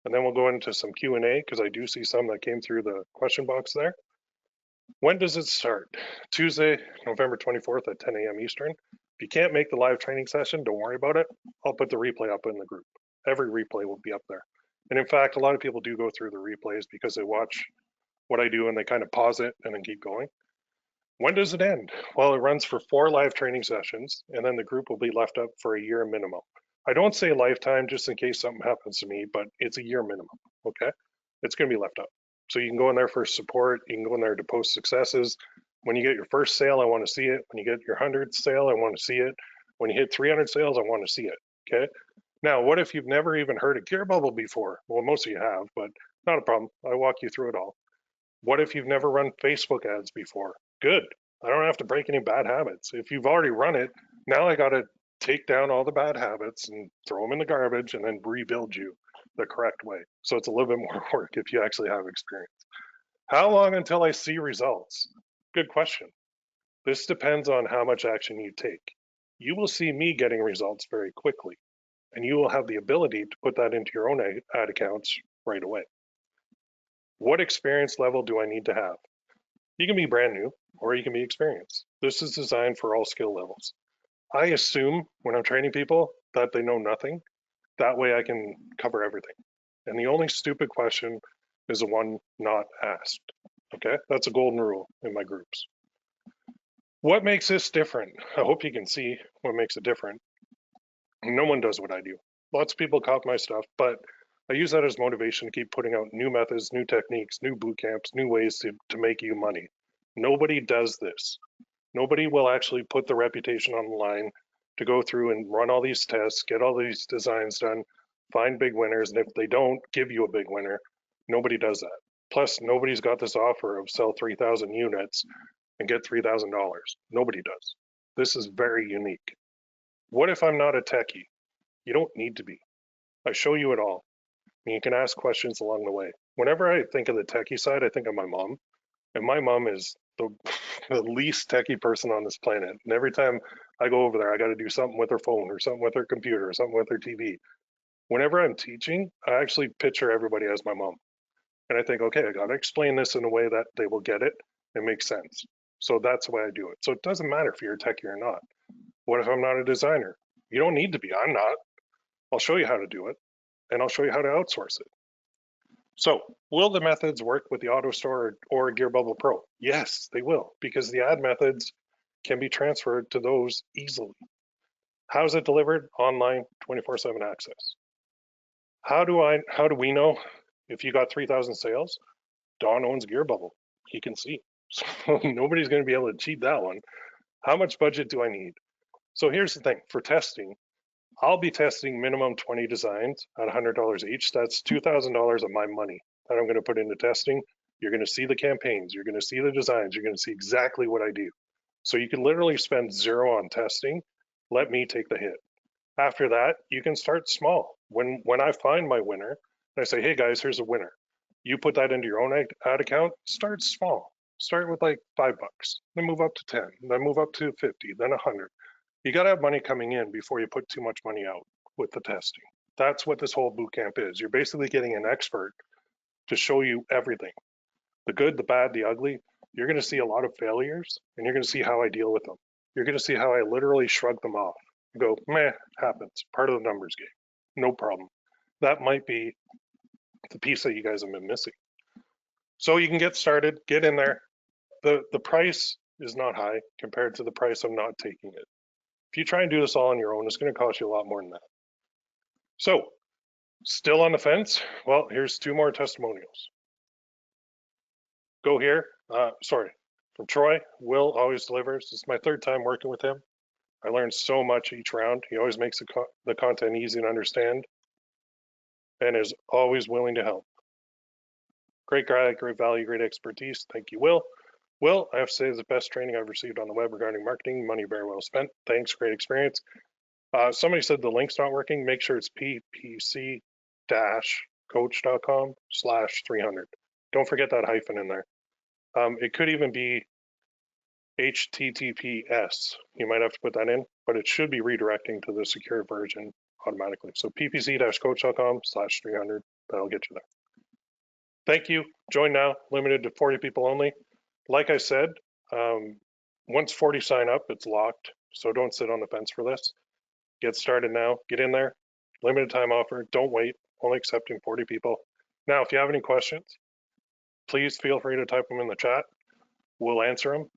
and then we'll go into some Q&A because I do see some that came through the question box there. When does it start? Tuesday, November 24th at 10 a.m. Eastern. If you can't make the live training session, don't worry about it. I'll put the replay up in the group. Every replay will be up there. And in fact, a lot of people do go through the replays because they watch what I do and they kind of pause it and then keep going. When does it end? Well, it runs for 4 live training sessions, and then the group will be left up for a year minimum. I don't say lifetime just in case something happens to me, but it's a year minimum, okay? It's gonna be left up. So you can go in there for support, you can go in there to post successes. When you get your first sale, I wanna see it. When you get your 100th sale, I wanna see it. When you hit 300 sales, I wanna see it, okay? Now, what if you've never even heard of Gear Bubble before? Well, most of you have, but not a problem. I walk you through it all. What if you've never run Facebook ads before? Good. I don't have to break any bad habits. If you've already run it, now I got to take down all the bad habits and throw them in the garbage and then rebuild you the correct way. So it's a little bit more work if you actually have experience. How long until I see results? Good question. This depends on how much action you take. You will see me getting results very quickly, and you will have the ability to put that into your own ad accounts right away. What experience level do I need to have? You can be brand new or you can be experienced. This is designed for all skill levels. I assume when I'm training people that they know nothing. That way I can cover everything. And the only stupid question is the one not asked. Okay, that's a golden rule in my groups. What makes this different? I hope you can see what makes it different. No one does what I do. Lots of people copy my stuff, but I use that as motivation to keep putting out new methods, new techniques, new boot camps, new ways to make you money. Nobody does this. Nobody will actually put the reputation on the line to go through and run all these tests, get all these designs done, find big winners. And if they don't give you a big winner, nobody does that. Plus, nobody's got this offer of sell 3,000 units and get $3,000. Nobody does. This is very unique. What if I'm not a techie? You don't need to be. I show you it all. And you can ask questions along the way. Whenever I think of the techie side, I think of my mom. And my mom is the, the least techie person on this planet. And every time I go over there, I got to do something with her phone or something with her computer or something with her TV. Whenever I'm teaching, I actually picture everybody as my mom. And I think, okay, I got to explain this in a way that they will get it and make sense. So that's the way I do it. So it doesn't matter if you're a techie or not. What if I'm not a designer? You don't need to be. I'm not. I'll show you how to do it, and I'll show you how to outsource it. So will the methods work with the AutoStore or GearBubble Pro? Yes, they will, because the ad methods can be transferred to those easily. How is it delivered? Online, 24/7 access. How do we know if you got 3,000 sales? Don owns GearBubble. He can see. So nobody's going to be able to cheat that one. How much budget do I need? So here's the thing, for testing, I'll be testing minimum 20 designs at $100 each. That's $2,000 of my money that I'm going to put into testing. You're going to see the campaigns, you're going to see the designs, you're going to see exactly what I do. So you can literally spend zero on testing. Let me take the hit. After that, you can start small. When I find my winner, I say, hey guys, here's a winner. You put that into your own ad account, start small. Start with like $5, then move up to 10, then move up to 50, then 100. You got to have money coming in before you put too much money out with the testing. That's what this whole boot camp is. You're basically getting an expert to show you everything, the good, the bad, the ugly. You're going to see a lot of failures, and you're going to see how I deal with them. You're going to see how I literally shrug them off and go, meh, happens, part of the numbers game, no problem. That might be the piece that you guys have been missing. So you can get started, get in there. The price is not high compared to the price of not taking it. If you try and do this all on your own, it's going to cost you a lot more than that. So, still on the fence? Well, here's 2 more testimonials. Go here. Sorry, from Troy. Will always delivers. This is my 3rd time working with him. I learned so much each round. He always makes the content easy to understand and is always willing to help. Great guy, great value, great expertise. Thank you, Will. Will, I have to say, is the best training I've received on the web regarding marketing. Money very well spent. Thanks, great experience. Somebody said the link's not working. Make sure it's ppc-coach.com/300. Don't forget that hyphen in there. It could even be HTTPS. You might have to put that in, but it should be redirecting to the secure version automatically. So ppc-coach.com/300. That'll get you there. Thank you. Join now. Limited to 40 people only. Like I said, once 40 sign up, it's locked. So don't sit on the fence for this. Get started now. Get in there. Limited time offer. Don't wait. Only accepting 40 people. Now, if you have any questions, please feel free to type them in the chat. We'll answer them.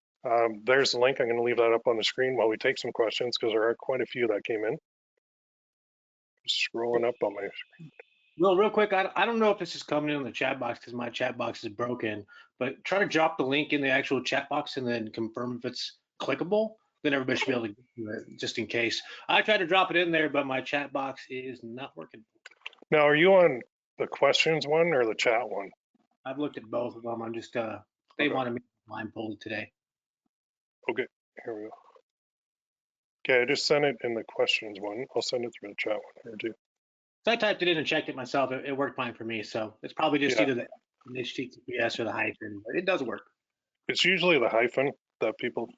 There's the link. I'm going to leave that up on the screen while we take some questions because there are quite a few that came in. Just scrolling up on my screen. Well, real quick, I don't know if this is coming in the chat box because my chat box is broken, but try to drop the link in the actual chat box and then confirm if it's clickable. Then everybody should be able to get to it, just in case. I tried to drop it in there, but my chat box is not working. Now, are you on the questions one or the chat one? I've looked at both of them. I'm just, they Okay. wanted me to blindfold today. Okay, here we go. Okay, I just sent it in the questions one. I'll send it through the chat one here too. So I typed it in and checked it myself. It worked fine for me. So it's probably just either the HTTPS or the hyphen, but it does work. It's usually the hyphen that people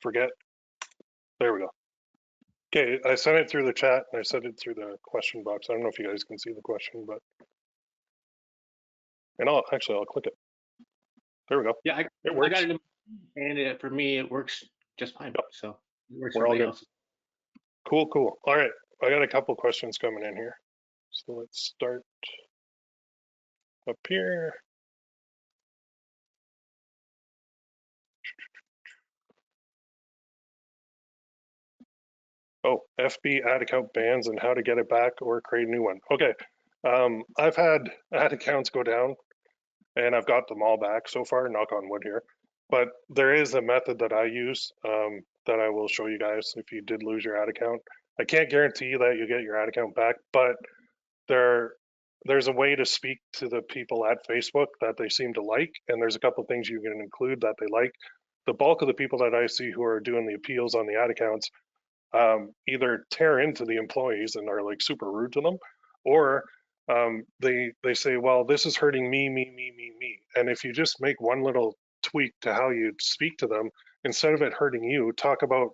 forget. There we go. Okay, I sent it through the chat and I sent it through the question box. I don't know if you guys can see the question, but and I'll click it. There we go. Yeah, it works. I got it, and for me it works just fine. Yep. So it works for everybody else. Cool. All right, I got a couple questions coming in here. So let's start up here. Oh, FB ad account bans and how to get it back or create a new one. Okay, I've had ad accounts go down and I've got them all back so far, knock on wood here. but there is a method that I use that I will show you guys if you did lose your ad account. I can't guarantee that you get your ad account back, but there there's a way to speak to the people at Facebook that they seem to like, and there's a couple things you can include that they like. The bulk of the people that I see who are doing the appeals on the ad accounts either tear into the employees and are like super rude to them, or they say, well, this is hurting me. And if you just make one little tweak to how you speak to them, instead of it hurting you, talk about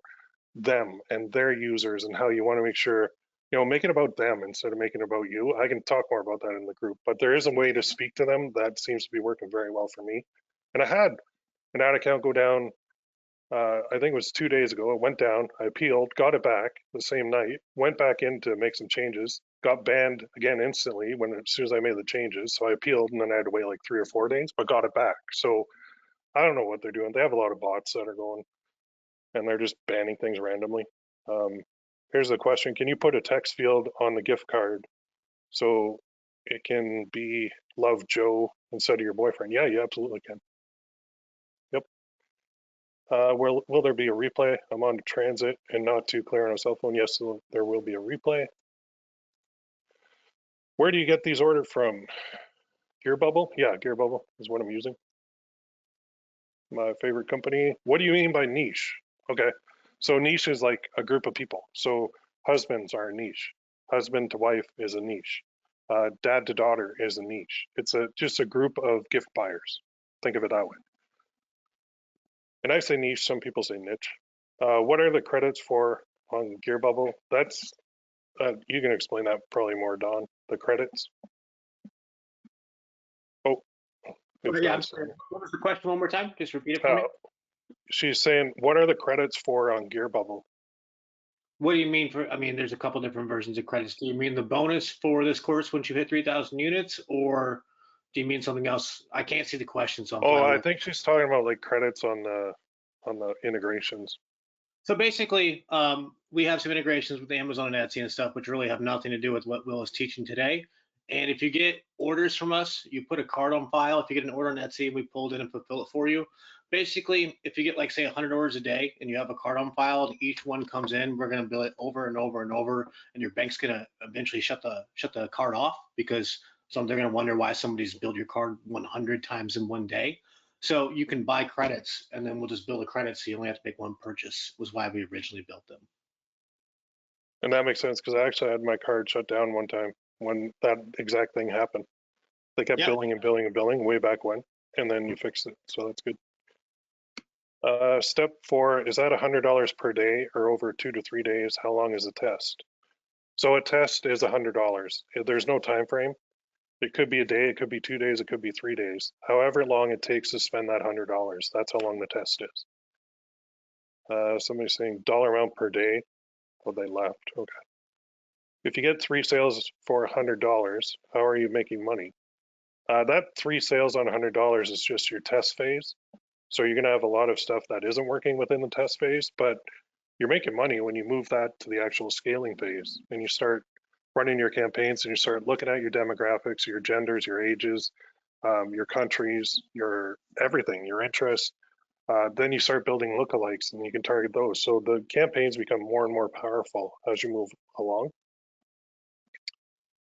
them and their users and how you want to make sure, make it about them instead of making it about you. I can talk more about that in the group, but there is a way to speak to them that seems to be working very well for me. And I had an ad account go down, I think it was 2 days ago. It went down. I appealed, got it back the same night, went back in to make some changes, got banned again instantly as soon as I made the changes. So I appealed and then I had to wait like 3 or 4 days, but got it back. So I don't know what they're doing. They have a lot of bots that are going and they're just banning things randomly. Um, Here's the question. Can you put a text field on the gift card so it can be love Joe instead of your boyfriend? Yeah, you absolutely can. Yep. Will there be a replay? I'm on transit and not too clear on a cell phone. Yes, there will be a replay. Where do you get these ordered from? Gear Bubble? Yeah, Gear Bubble is what I'm using. My favorite company. What do you mean by niche? Okay, so niche is like a group of people. So husbands are a niche. Husband to wife is a niche. Dad to daughter is a niche. It's just a group of gift buyers. Think of it that way. And I say niche, some people say niche. What are the credits for on Gear Bubble? That's you can explain that probably more, Don. The credits. Oh, if Yeah, I'm Don's sorry. What was the question one more time? Just repeat it for uh, me. she's saying, what are the credits for on Gear Bubble? What do you mean for, I mean, there's a couple different versions of credits. Do you mean the bonus for this course once you hit 3,000 units, or do you mean something else? I can't see the question, so I'm Oh, flat I with. think she's talking about like credits on the integrations. So basically, we have some integrations with Amazon and Etsy and stuff, which really have nothing to do with what Will is teaching today. And if you get orders from us, you put a card on file. If you get an order on Etsy, we pull it in and fulfill it for you. Basically, if you get like say 100 orders a day and you have a card on file, and each one comes in, we're going to bill it over and over and over, and your bank's going to eventually shut the card off because they're going to wonder why somebody's billed your card 100 times in one day. So you can buy credits and then we'll just bill the credits. So you only have to make one purchase was why we originally built them. And that makes sense because I actually had my card shut down one time when that exact thing happened. They kept Yeah. billing and billing and billing way back when, and then you fixed it. So that's good. Step 4, is that $100 per day or over 2 to 3 days? How long is the test? So a test is $100. There's no time frame. It could be a day, it could be 2 days, it could be 3 days. However long it takes to spend that $100, that's how long the test is. Somebody's saying dollar amount per day. Oh, they left. Okay. If you get 3 sales for $100, how are you making money? That 3 sales on $100 is just your test phase. So you're going to have a lot of stuff that isn't working within the test phase, but you're making money when you move that to the actual scaling phase and you start running your campaigns and you start looking at your demographics, your genders, your ages, your countries, your everything, your interests. Then you start building lookalikes and you can target those. So the campaigns become more and more powerful as you move along.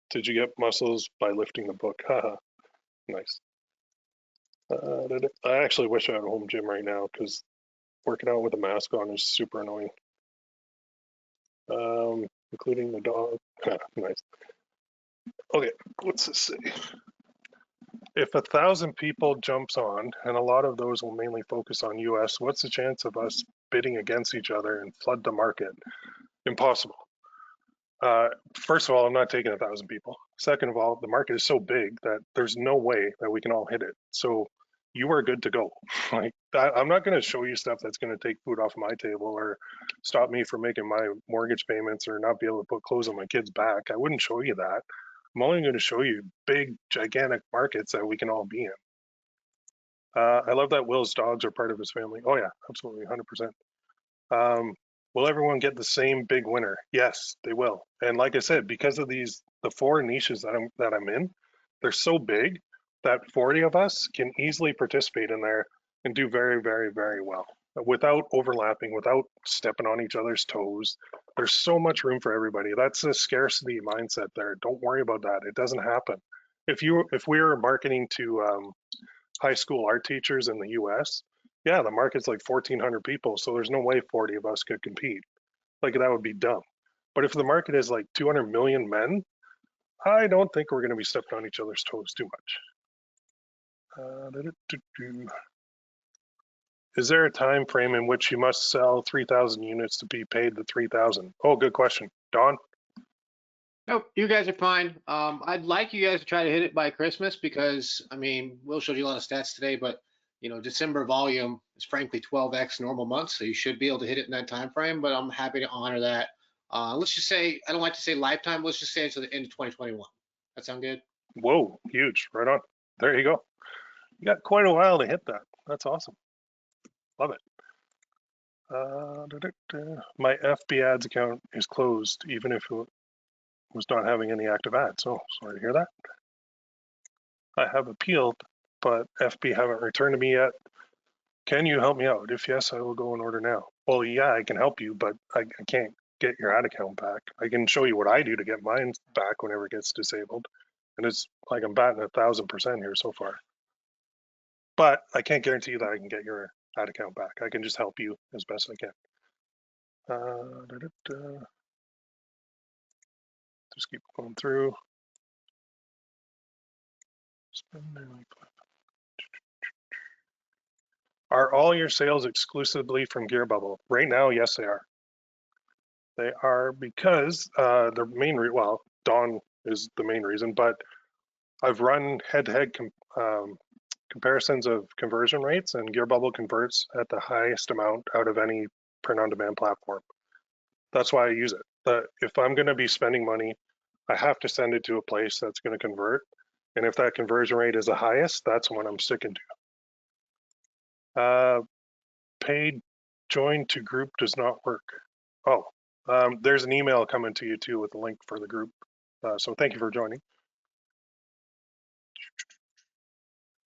Did you get muscles by lifting the book? Haha, nice. I actually wish I had a home gym right now because working out with a mask on is super annoying. Including the dog. Nice. Okay, what's this say? If 1,000 people jumps on, and a lot of those will mainly focus on US, what's the chance of us bidding against each other and flood the market? Impossible. First of all, I'm not taking 1,000 people. Second of all, the market is so big that there's no way that we can all hit it. So you are good to go. Like I'm not going to show you stuff that's going to take food off my table or stop me from making my mortgage payments or not be able to put clothes on my kids' back. I wouldn't show you that. I'm only going to show you big, gigantic markets that we can all be in. I love that Will's dogs are part of his family. Oh yeah, absolutely, 100%. Will everyone get the same big winner? Yes, they will. And like I said, because of the 4 niches that I'm in, they're so big that 40 of us can easily participate in there and do very, very, very well without overlapping, without stepping on each other's toes. There's so much room for everybody. That's a scarcity mindset there. Don't worry about that. It doesn't happen. If we were marketing to high school art teachers in the US, yeah, the market's like 1,400 people, so there's no way 40 of us could compete. Like that would be dumb. But if the market is like 200 million men, I don't think we're going to be stepping on each other's toes too much. Is there a time frame in which you must sell 3,000 units to be paid the 3,000? Oh, good question. Don? Nope, you guys are fine. I'd like you guys to try to hit it by Christmas because, I mean, Will showed you a lot of stats today, but December volume is frankly 12x normal months, so you should be able to hit it in that time frame. But I'm happy to honor that. Let's just say I don't like to say lifetime. Let's just say until the end of 2021. That sound good? Whoa, huge. Right on. There you go. You got quite a while to hit that. That's awesome. Love it. My FB ads account is closed, even if it was not having any active ads. Oh, sorry to hear that. I have appealed, but FB haven't returned to me yet. Can you help me out? If yes, I will go and order now. Well, yeah, I can help you, but I can't get your ad account back. I can show you what I do to get mine back whenever it gets disabled. And it's like I'm batting 1,000% here so far. But I can't guarantee you that I can get your ad account back. I can just help you as best I can. Just keep going through. Are all your sales exclusively from Gear Bubble? Right now, yes, they are. They are because the main well, Dawn is the main reason, but I've run head-to-head comparisons of conversion rates, and Gear Bubble converts at the highest amount out of any print-on-demand platform. That's why I use it. If I'm going to be spending money, I have to send it to a place that's going to convert. And if that conversion rate is the highest, that's what I'm sticking to. Paid join to group does not work. Oh, there's an email coming to you too with a link for the group. So thank you for joining.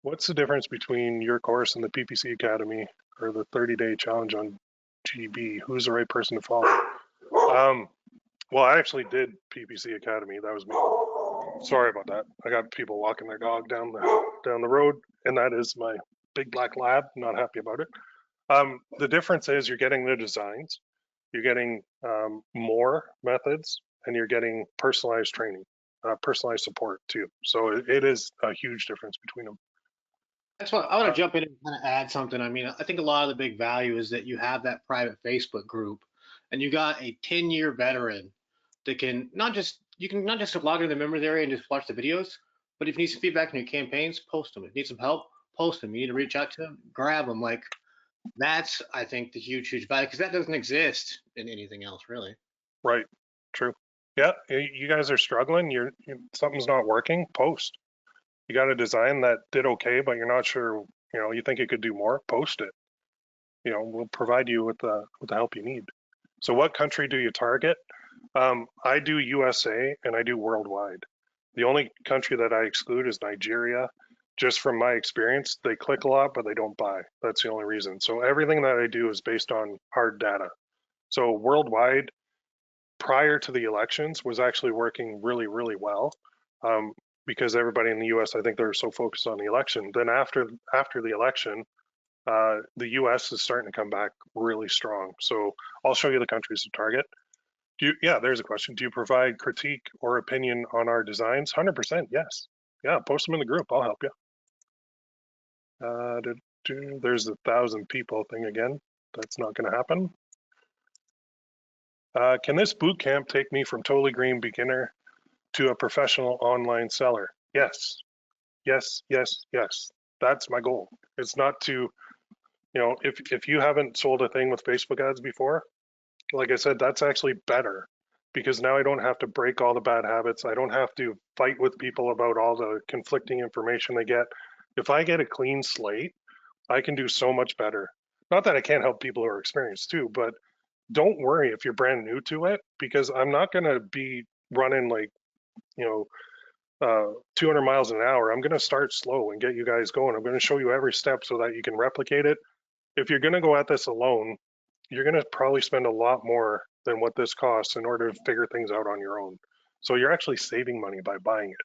What's the difference between your course and the PPC Academy or the 30-day challenge on GB? Who's the right person to follow? Well, I actually did PPC Academy. That was me. Sorry about that. I got people walking their dog down the road, and that is my big black lab. Not happy about it. The difference is you're getting the designs, you're getting more methods, and you're getting personalized training, personalized support too. So it is a huge difference between them. That's what I want to jump in and kind of add something. I mean, I think a lot of the big value is that you have that private Facebook group and you got a 10-year veteran that can not just you can not just log into the members area and just watch the videos, but if you need some feedback on your campaigns, post them. If you need some help, post them. You need to reach out to them, grab them. Like that's I think the huge value because that doesn't exist in anything else really. Right. True. Yeah. You guys are struggling. Something's not working. Post. You got a design that did okay, but you're not sure. You think it could do more. Post it. We'll provide you with the help you need. So, what country do you target? I do USA and I do worldwide. The only country that I exclude is Nigeria. Just from my experience, they click a lot, but they don't buy. That's the only reason. So everything that I do is based on hard data. So worldwide, prior to the elections, was actually working really, really well, because everybody in the U.S. I think they're so focused on the election. Then after the election, the U.S. is starting to come back really strong. So I'll show you the countries to target. Yeah, there's a question. Do you provide critique or opinion on our designs? 100%, yes. Yeah, post them in the group. I'll help you. There's 1,000 people thing again. That's not going to happen. Can this boot camp take me from totally green beginner to a professional online seller? Yes, yes, yes, yes. That's my goal. It's not to, if you haven't sold a thing with Facebook ads before, like I said, that's actually better because now I don't have to break all the bad habits. I don't have to fight with people about all the conflicting information they get. If I get a clean slate, I can do so much better. Not that I can't help people who are experienced too, but don't worry if you're brand new to it because I'm not going to be running like, 200 miles an hour. I'm going to start slow and get you guys going. I'm going to show you every step so that you can replicate it. If you're going to go at this alone, you're going to probably spend a lot more than what this costs in order to figure things out on your own. So you're actually saving money by buying it.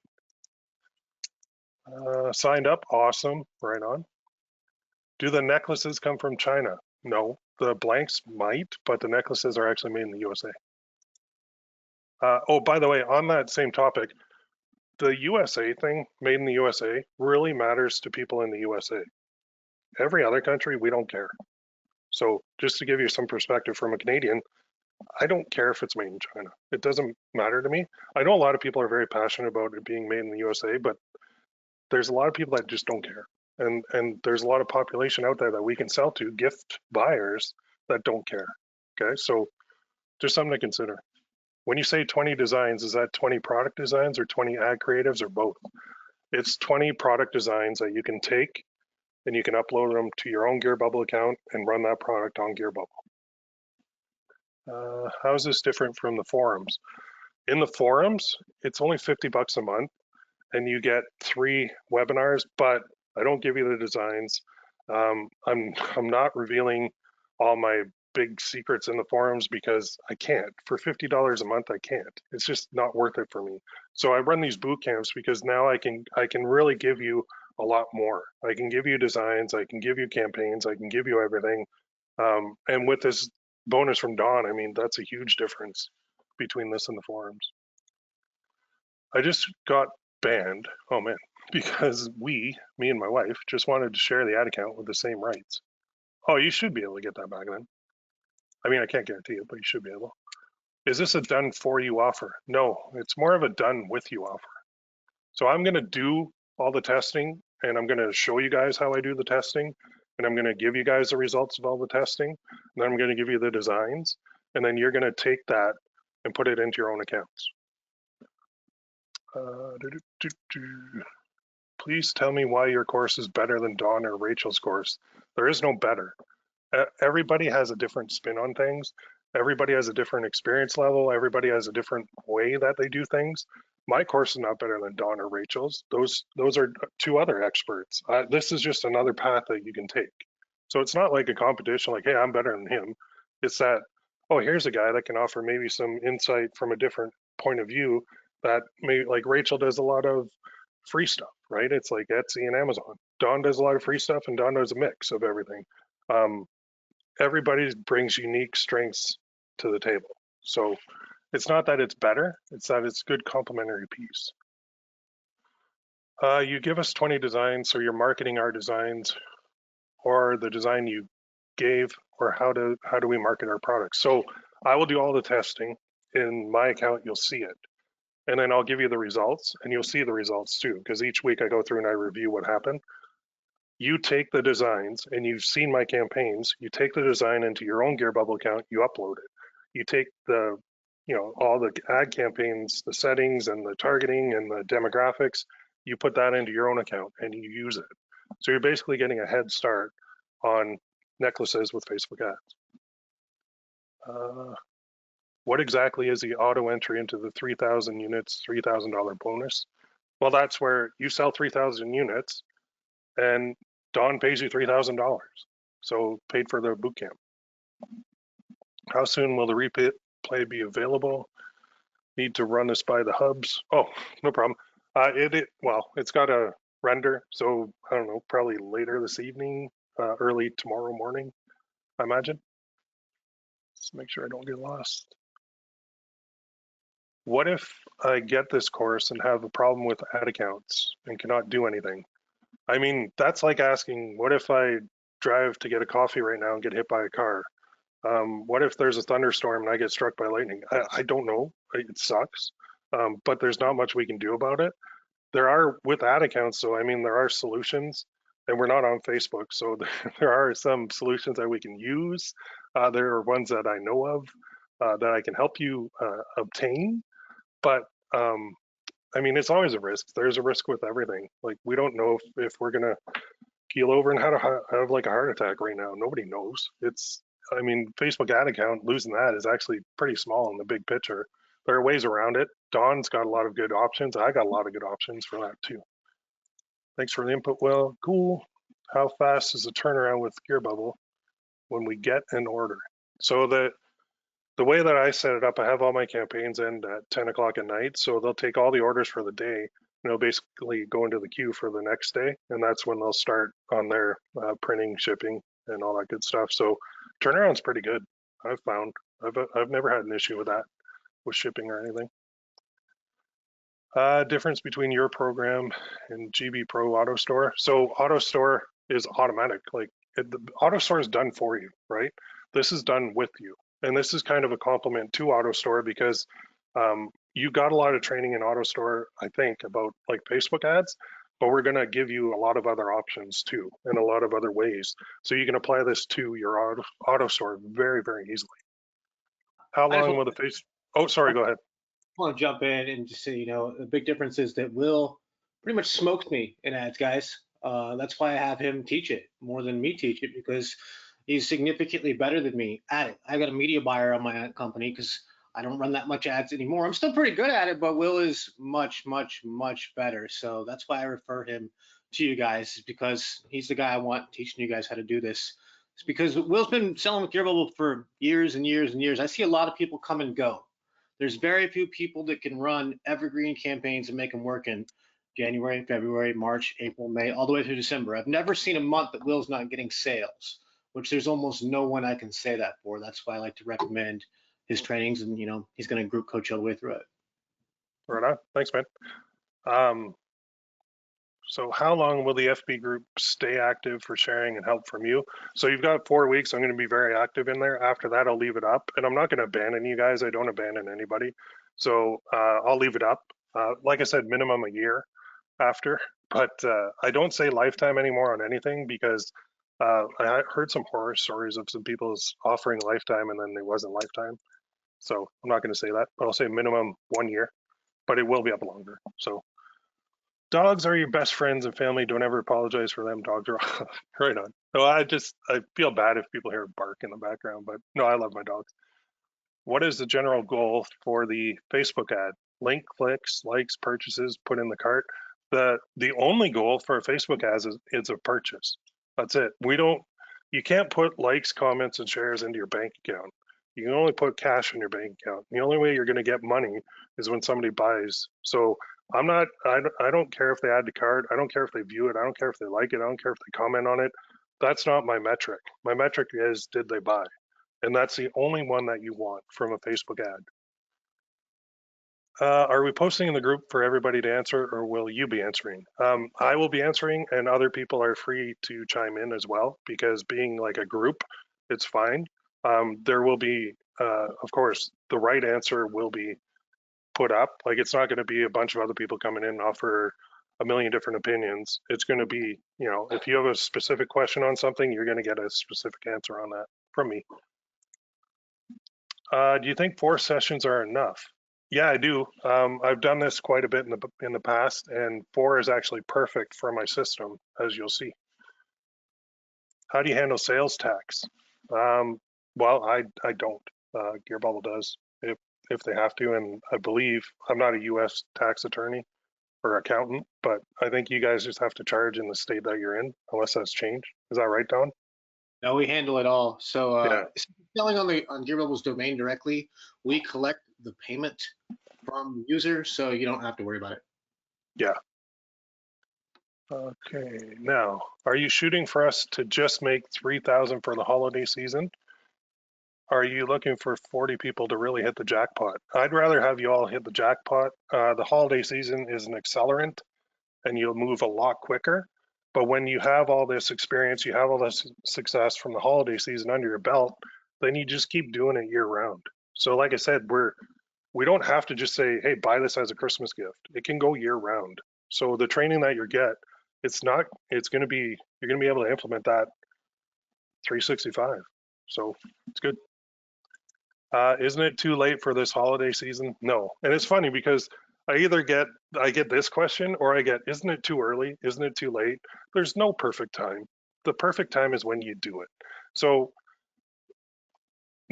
Signed up, awesome, right on. Do the necklaces come from China? No, the blanks might, but the necklaces are actually made in the USA. Oh, by the way, on that same topic, the USA thing, made in the USA, really matters to people in the USA. Every other country, we don't care. So just to give you some perspective from a Canadian, I don't care if it's made in China. It doesn't matter to me. I know a lot of people are very passionate about it being made in the USA, but there's a lot of people that just don't care. And there's a lot of population out there that we can sell to, gift buyers that don't care. Okay, so just something to consider. When you say 20 designs, is that 20 product designs or 20 ad creatives or both? It's 20 product designs that you can take and you can upload them to your own GearBubble account and run that product on GearBubble. How is this different from the forums? In the forums, it's only 50 bucks a month and you get 3 webinars, but I don't give you the designs. I'm not revealing all my big secrets in the forums because I can't. For $50 a month, I can't. It's just not worth it for me. So I run these boot camps because now I can really give you a lot more. I can give you designs, I can give you campaigns, I can give you everything. And with this bonus from Dawn, I mean, that's a huge difference between this and the forums. I just got banned, oh man, because me and my wife, just wanted to share the ad account with the same rights. Oh, you should be able to get that back then. I mean, I can't guarantee it, but you should be able. Is this a done for you offer? No, it's more of a done with you offer. So I'm going to do all the testing and I'm going to show you guys how I do the testing and I'm going to give you guys the results of all the testing. And then I'm going to give you the designs and then you're going to take that and put it into your own accounts. Please tell me why your course is better than Dawn or Rachel's course. There is no better. Everybody has a different spin on things. Everybody has a different experience level. Everybody has a different way that they do things. My course is not better than Dawn or Rachel's. Those are 2 other experts. This is just another path that you can take. So it's not like a competition like, hey, I'm better than him. It's that, oh, here's a guy that can offer maybe some insight from a different point of view that maybe like Rachel does a lot of free stuff, right? It's like Etsy and Amazon. Dawn does a lot of free stuff and Dawn does a mix of everything. Everybody brings unique strengths to the table. So it's not that it's better, it's that it's a good complementary piece. You give us 20 designs, so you're marketing our designs or the design you gave, or how do we market our products? So I will do all the testing. In my account, you'll see it. And then I'll give you the results and you'll see the results too, because each week I go through and I review what happened. You take the designs and you've seen my campaigns, you take the design into your own GearBubble account, you upload it. You take the, all the ad campaigns, the settings and the targeting and the demographics, you put that into your own account and you use it. So you're basically getting a head start on necklaces with Facebook ads. What exactly is the auto entry into the 3,000 units, $3,000 bonus? Well, that's where you sell 3,000 units and Dawn pays you $3,000. So paid for the boot camp. How soon will the replay be available? Need to run this by the hubs. Oh, no problem. Well, it's got a render. So I don't know, probably later this evening, early tomorrow morning, I imagine. Let's make sure I don't get lost. What if I get this course and have a problem with ad accounts and cannot do anything? I mean, that's like asking, what if I drive to get a coffee right now and get hit by a car? What if there's a thunderstorm and I get struck by lightning? I don't know. It sucks. But there's not much we can do about it. There are with ad accounts, so I mean, there are solutions, and we're not on Facebook, so there are some solutions that we can use. There are ones that I know of that I can help you obtain, but I mean, it's always a risk. There's a risk with everything. Like we don't know if we're gonna keel over and have like a heart attack right now. Nobody knows. I mean, Facebook ad account, losing that is actually pretty small in the big picture. there are ways around it. Don's got a lot of good options. I got a lot of good options for that too. Thanks for the input, Will. Cool. How fast is the turnaround with Gear Bubble when we get an order? So the way that I set it up, I have all my campaigns end at 10 o'clock at night. So they'll take all the orders for the day, and they'll basically go into the queue for the next day. And that's when they'll start on their printing, shipping, and all that good stuff. So turnaround's pretty good. I've found. I've never had an issue with that, with shipping or anything. Difference between your program and GB Pro AutoStore. So AutoStore is automatic. Like the AutoStore is done for you, right? This is done with you. And this is kind of a compliment to AutoStore because you got a lot of training in AutoStore, I think, about like Facebook ads, but we're going to give you a lot of other options too, and a lot of other ways. So you can apply this to your AutoStore very, very easily. How I just long will the face? Oh, sorry, go ahead. want to jump in and just say, the big difference is that Will pretty much smokes me in ads, guys. That's why I have him teach it more than me teach it because he's significantly better than me at it. I got a media buyer on my ad company because I don't run that much ads anymore. I'm still pretty good at it, but Will is much, much, much better. So that's why I refer him to you guys because he's the guy I want teaching you guys how to do this. It's because Will's been selling with Gearbubble for years and years and years. I see a lot of people come and go. There's very few people that can run evergreen campaigns and make them work in January, February, March, April, May, all the way through December. I've never seen a month that Will's not getting sales, which there's almost no one I can say that for. That's why I like to recommend his trainings, and he's going to group coach you all the way through it. Right on. Thanks, man. So how long will the FB group stay active for sharing and help from you? So you've got 4 weeks. I'm going to be very active in there. After that, I'll leave it up, and I'm not going to abandon you guys. I don't abandon anybody. So I'll leave it up. Like I said, minimum a year after, but I don't say lifetime anymore on anything because I heard some horror stories of some people's offering lifetime and then it wasn't lifetime. So I'm not going to say that, but I'll say minimum 1 year, but it will be up longer. So dogs are your best friends and family. Don't ever apologize for them. Dogs are right on. No, I feel bad if people hear bark in the background, but no, I love my dogs. What is the general goal for the Facebook ad? Link clicks, likes, purchases, put in the cart. The only goal for a Facebook ad is a purchase. That's it. You can't put likes, comments, and shares into your bank account. You can only put cash in your bank account. The only way you're going to get money is when somebody buys. So I don't care if they add to cart. I don't care if they view it. I don't care if they like it. I don't care if they comment on it. That's not my metric. My metric is, did they buy? And that's the only one that you want from a Facebook ad. Are we posting in the group for everybody to answer, or will you be answering? I will be answering, and other people are free to chime in as well, because being like a group, it's fine. There will be, of course, the right answer will be put up. Like, it's not going to be a bunch of other people coming in and offer a million different opinions. It's going to be, if you have a specific question on something, you're going to get a specific answer on that from me. Do you think 4 sessions are enough? Yeah, I do. I've done this quite a bit in the past, and 4 is actually perfect for my system, as you'll see. How do you handle sales tax? Well, I don't. Gearbubble does if they have to, and I believe I'm not a U.S. tax attorney or accountant, but I think you guys just have to charge in the state that you're in, unless that's changed. Is that right, Don? No, we handle it all. So Yeah. selling on Gearbubble's domain directly, we collect the payment from users, so you don't have to worry about it. Yeah. Okay, now, are you shooting for us to just make 3,000 for the holiday season? Are you looking for 40 people to really hit the jackpot? I'd rather have you all hit the jackpot. The holiday season is an accelerant and you'll move a lot quicker. But when you have all this experience, you have all this success from the holiday season under your belt, then you just keep doing it year round. So like I said, we don't have to just say, hey, buy this as a Christmas gift. It can go year round. So the training that you get, you're going to be able to implement that 365. So it's good. Isn't it too late for this holiday season? No. And it's funny because I get this question or I get, isn't it too early? Isn't it too late? There's no perfect time. The perfect time is when you do it. So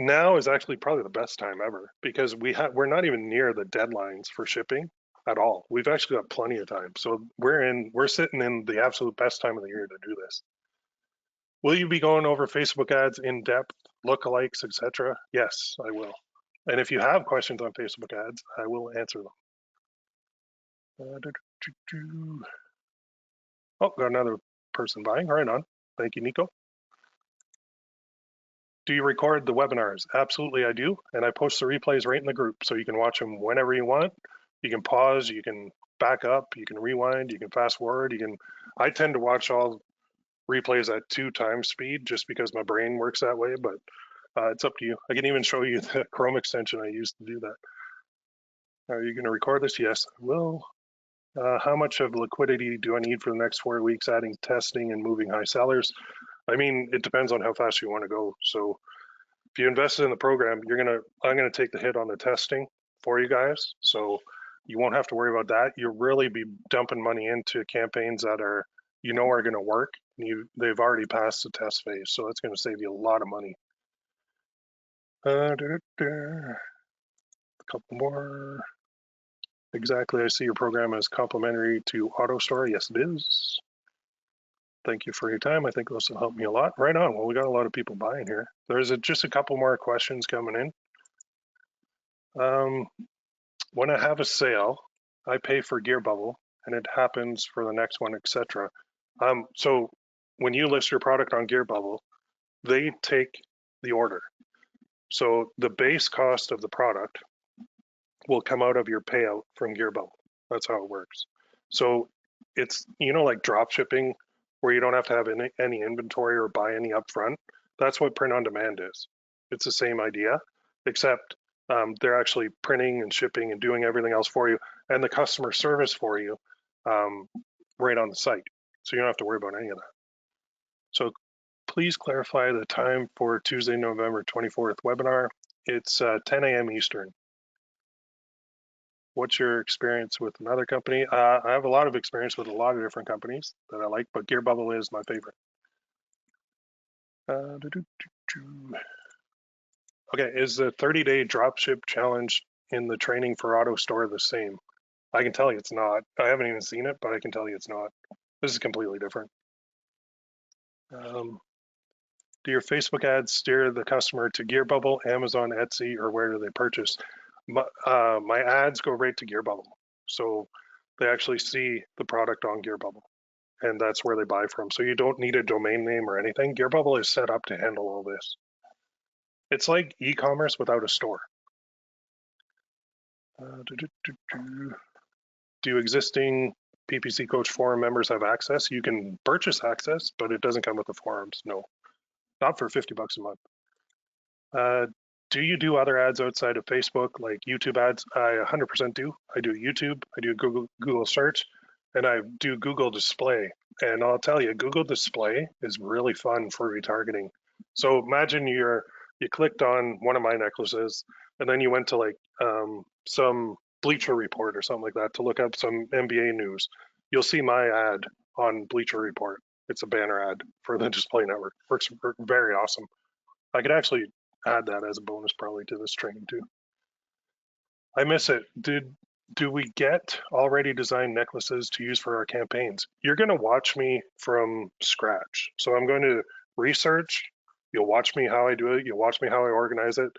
Now is actually probably the best time ever because we're not even near the deadlines for shipping at all. We've actually got plenty of time. So we're sitting in the absolute best time of the year to do this. Will you be going over Facebook ads in depth, lookalikes, etc.? Yes, I will. And if you have questions on Facebook ads, I will answer them. Oh, got another person buying. Right on. Thank you, Nico. Do you record the webinars? Absolutely, I do. And I post the replays right in the group so you can watch them whenever you want. You can pause, you can back up, you can rewind, you can fast forward. I tend to watch all replays at 2 times speed just because my brain works that way, but it's up to you. I can even show you the Chrome extension I used to do that. Are you going to record this? Yes, I will. How much of liquidity do I need for the next 4 weeks, adding testing and moving high sellers? I mean, it depends on how fast you want to go. So if you invested in the program, I'm gonna take the hit on the testing for you guys. So you won't have to worry about that. You'll really be dumping money into campaigns that are gonna work. They've already passed the test phase, so that's gonna save you a lot of money. A couple more. Exactly. I see your program as complementary to AutoStore. Yes, it is. Thank you for your time. I think this will help me a lot. Right on. Well, we got a lot of people buying here. There's just a couple more questions coming in. When I have a sale, I pay for Gear Bubble, and it happens for the next one, etc. So when you list your product on Gear Bubble, they take the order. So the base cost of the product will come out of your payout from Gear Bubble. That's how it works. So it's like drop shipping where you don't have to have any inventory or buy any upfront. That's what print on demand is. It's the same idea, except they're actually printing and shipping and doing everything else for you and the customer service for you um, right on the site. So you don't have to worry about any of that. So please clarify the time for Tuesday, November 24th webinar. It's 10 a.m. Eastern. What's your experience with another company? I have a lot of experience with a lot of different companies that I like, but Gear Bubble is my favorite. Okay, is the 30-day dropship challenge in the training for AutoStore the same? I can tell you it's not. I haven't even seen it, but I can tell you it's not. This is completely different. Do your Facebook ads steer the customer to Gear Bubble, Amazon, Etsy, or where do they purchase? My ads go right to Gear Bubble. So they actually see the product on Gear Bubble, and that's where they buy from. So you don't need a domain name or anything. Gear Bubble is set up to handle all this. It's like e-commerce without a store. Do existing PPC Coach forum members have access? You can purchase access, but it doesn't come with the forums. No, not for 50 bucks a month. Do you do other ads outside of Facebook, like YouTube ads? I 100% do. I do YouTube, I do Google search, and I do Google display. And I'll tell you, Google display is really fun for retargeting. So imagine you clicked on one of my necklaces, and then you went to like some Bleacher Report or something like that to look up some NBA news. You'll see my ad on Bleacher Report. It's a banner ad for the display network. Works very awesome. I could actually add that as a bonus probably to this training too. I miss it. Do we get already designed necklaces to use for our campaigns? You're going to watch me from scratch. So I'm going to research. You'll watch me how I do it. You'll watch me how I organize it.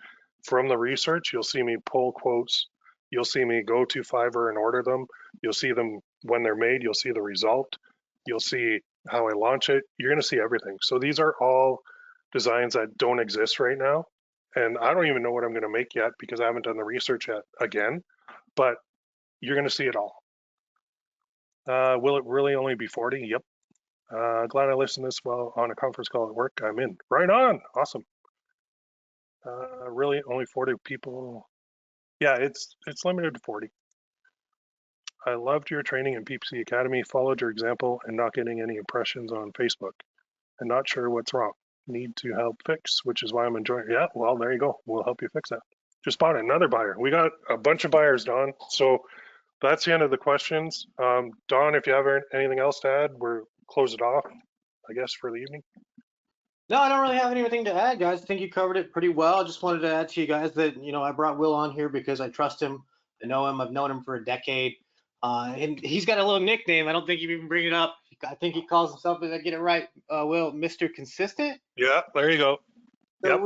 From the research, you'll see me pull quotes. You'll see me go to Fiverr and order them. You'll see them when they're made. You'll see the result. You'll see how I launch it. You're going to see everything. So these are all designs that don't exist right now. And I don't even know what I'm going to make yet because I haven't done the research yet again, but you're going to see it all. Will it really only be 40? Yep. Glad I listened to this while on a conference call at work. I'm in. Right on. Awesome. Really only 40 people. Yeah, it's limited to 40. I loved your training in PPC Academy, followed your example and not getting any impressions on Facebook and not sure what's wrong. Need to help fix, which is why I'm enjoying it. Yeah, well, there you go. We'll help you fix that. Just bought another buyer. We got a bunch of buyers, Don. So that's the end of the questions. Don, if you have anything else to add, we're close it off, I guess, for the evening. No, I don't really have anything to add, guys. I think you covered it pretty well. I just wanted to add to you guys that, I brought Will on here because I trust him. I know him. I've known him for a decade. And he's got a little nickname. I don't think you even bring it up. I think he calls himself, did I get it right, Will, Mr. Consistent? Yeah, there you go. So Yep.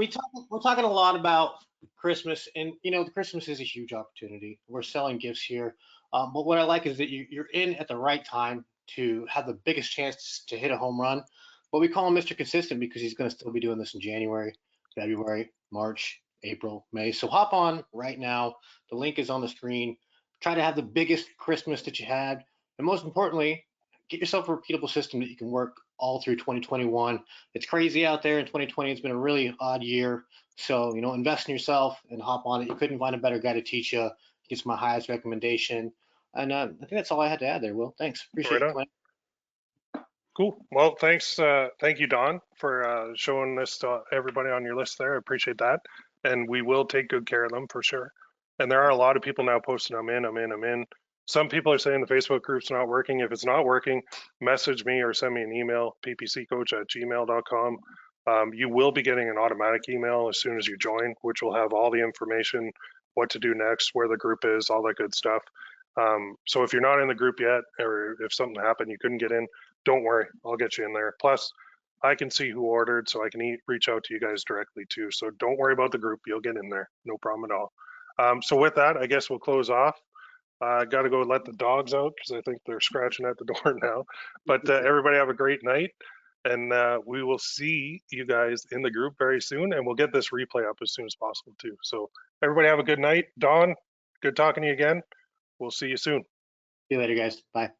we're talking a lot about Christmas, and the Christmas is a huge opportunity. We're selling gifts here, but what I like is that you're in at the right time to have the biggest chance to hit a home run. But we call him Mr. Consistent because he's going to still be doing this in January, February, March, April, May. So hop on right now. The link is on the screen. Try to have the biggest Christmas that you had, and most importantly, get yourself a repeatable system that you can work all through 2021. It's crazy out there in 2020. It's been a really odd year. So, invest in yourself and hop on it. You couldn't find a better guy to teach you. It's my highest recommendation. And I think that's all I had to add there, Will. Thanks. Appreciate Right you on. coming. Cool. Well, thanks. Thank you, Don, for showing this to everybody on your list there. I appreciate that. And we will take good care of them for sure. And there are a lot of people now posting, I'm in, I'm in, I'm in. Some people are saying the Facebook group's not working. If it's not working, message me or send me an email, ppccoach@gmail.com. You will be getting an automatic email as soon as you join, which will have all the information, what to do next, where the group is, all that good stuff. So if you're not in the group yet, or if something happened, you couldn't get in, don't worry, I'll get you in there. Plus, I can see who ordered, so I can reach out to you guys directly too. So don't worry about the group, you'll get in there, no problem at all. So with that, I guess we'll close off. I got to go let the dogs out because I think they're scratching at the door now. But everybody have a great night, and we will see you guys in the group very soon, and we'll get this replay up as soon as possible too. So everybody have a good night. Don, good talking to you again. We'll see you soon. See you later, guys. Bye.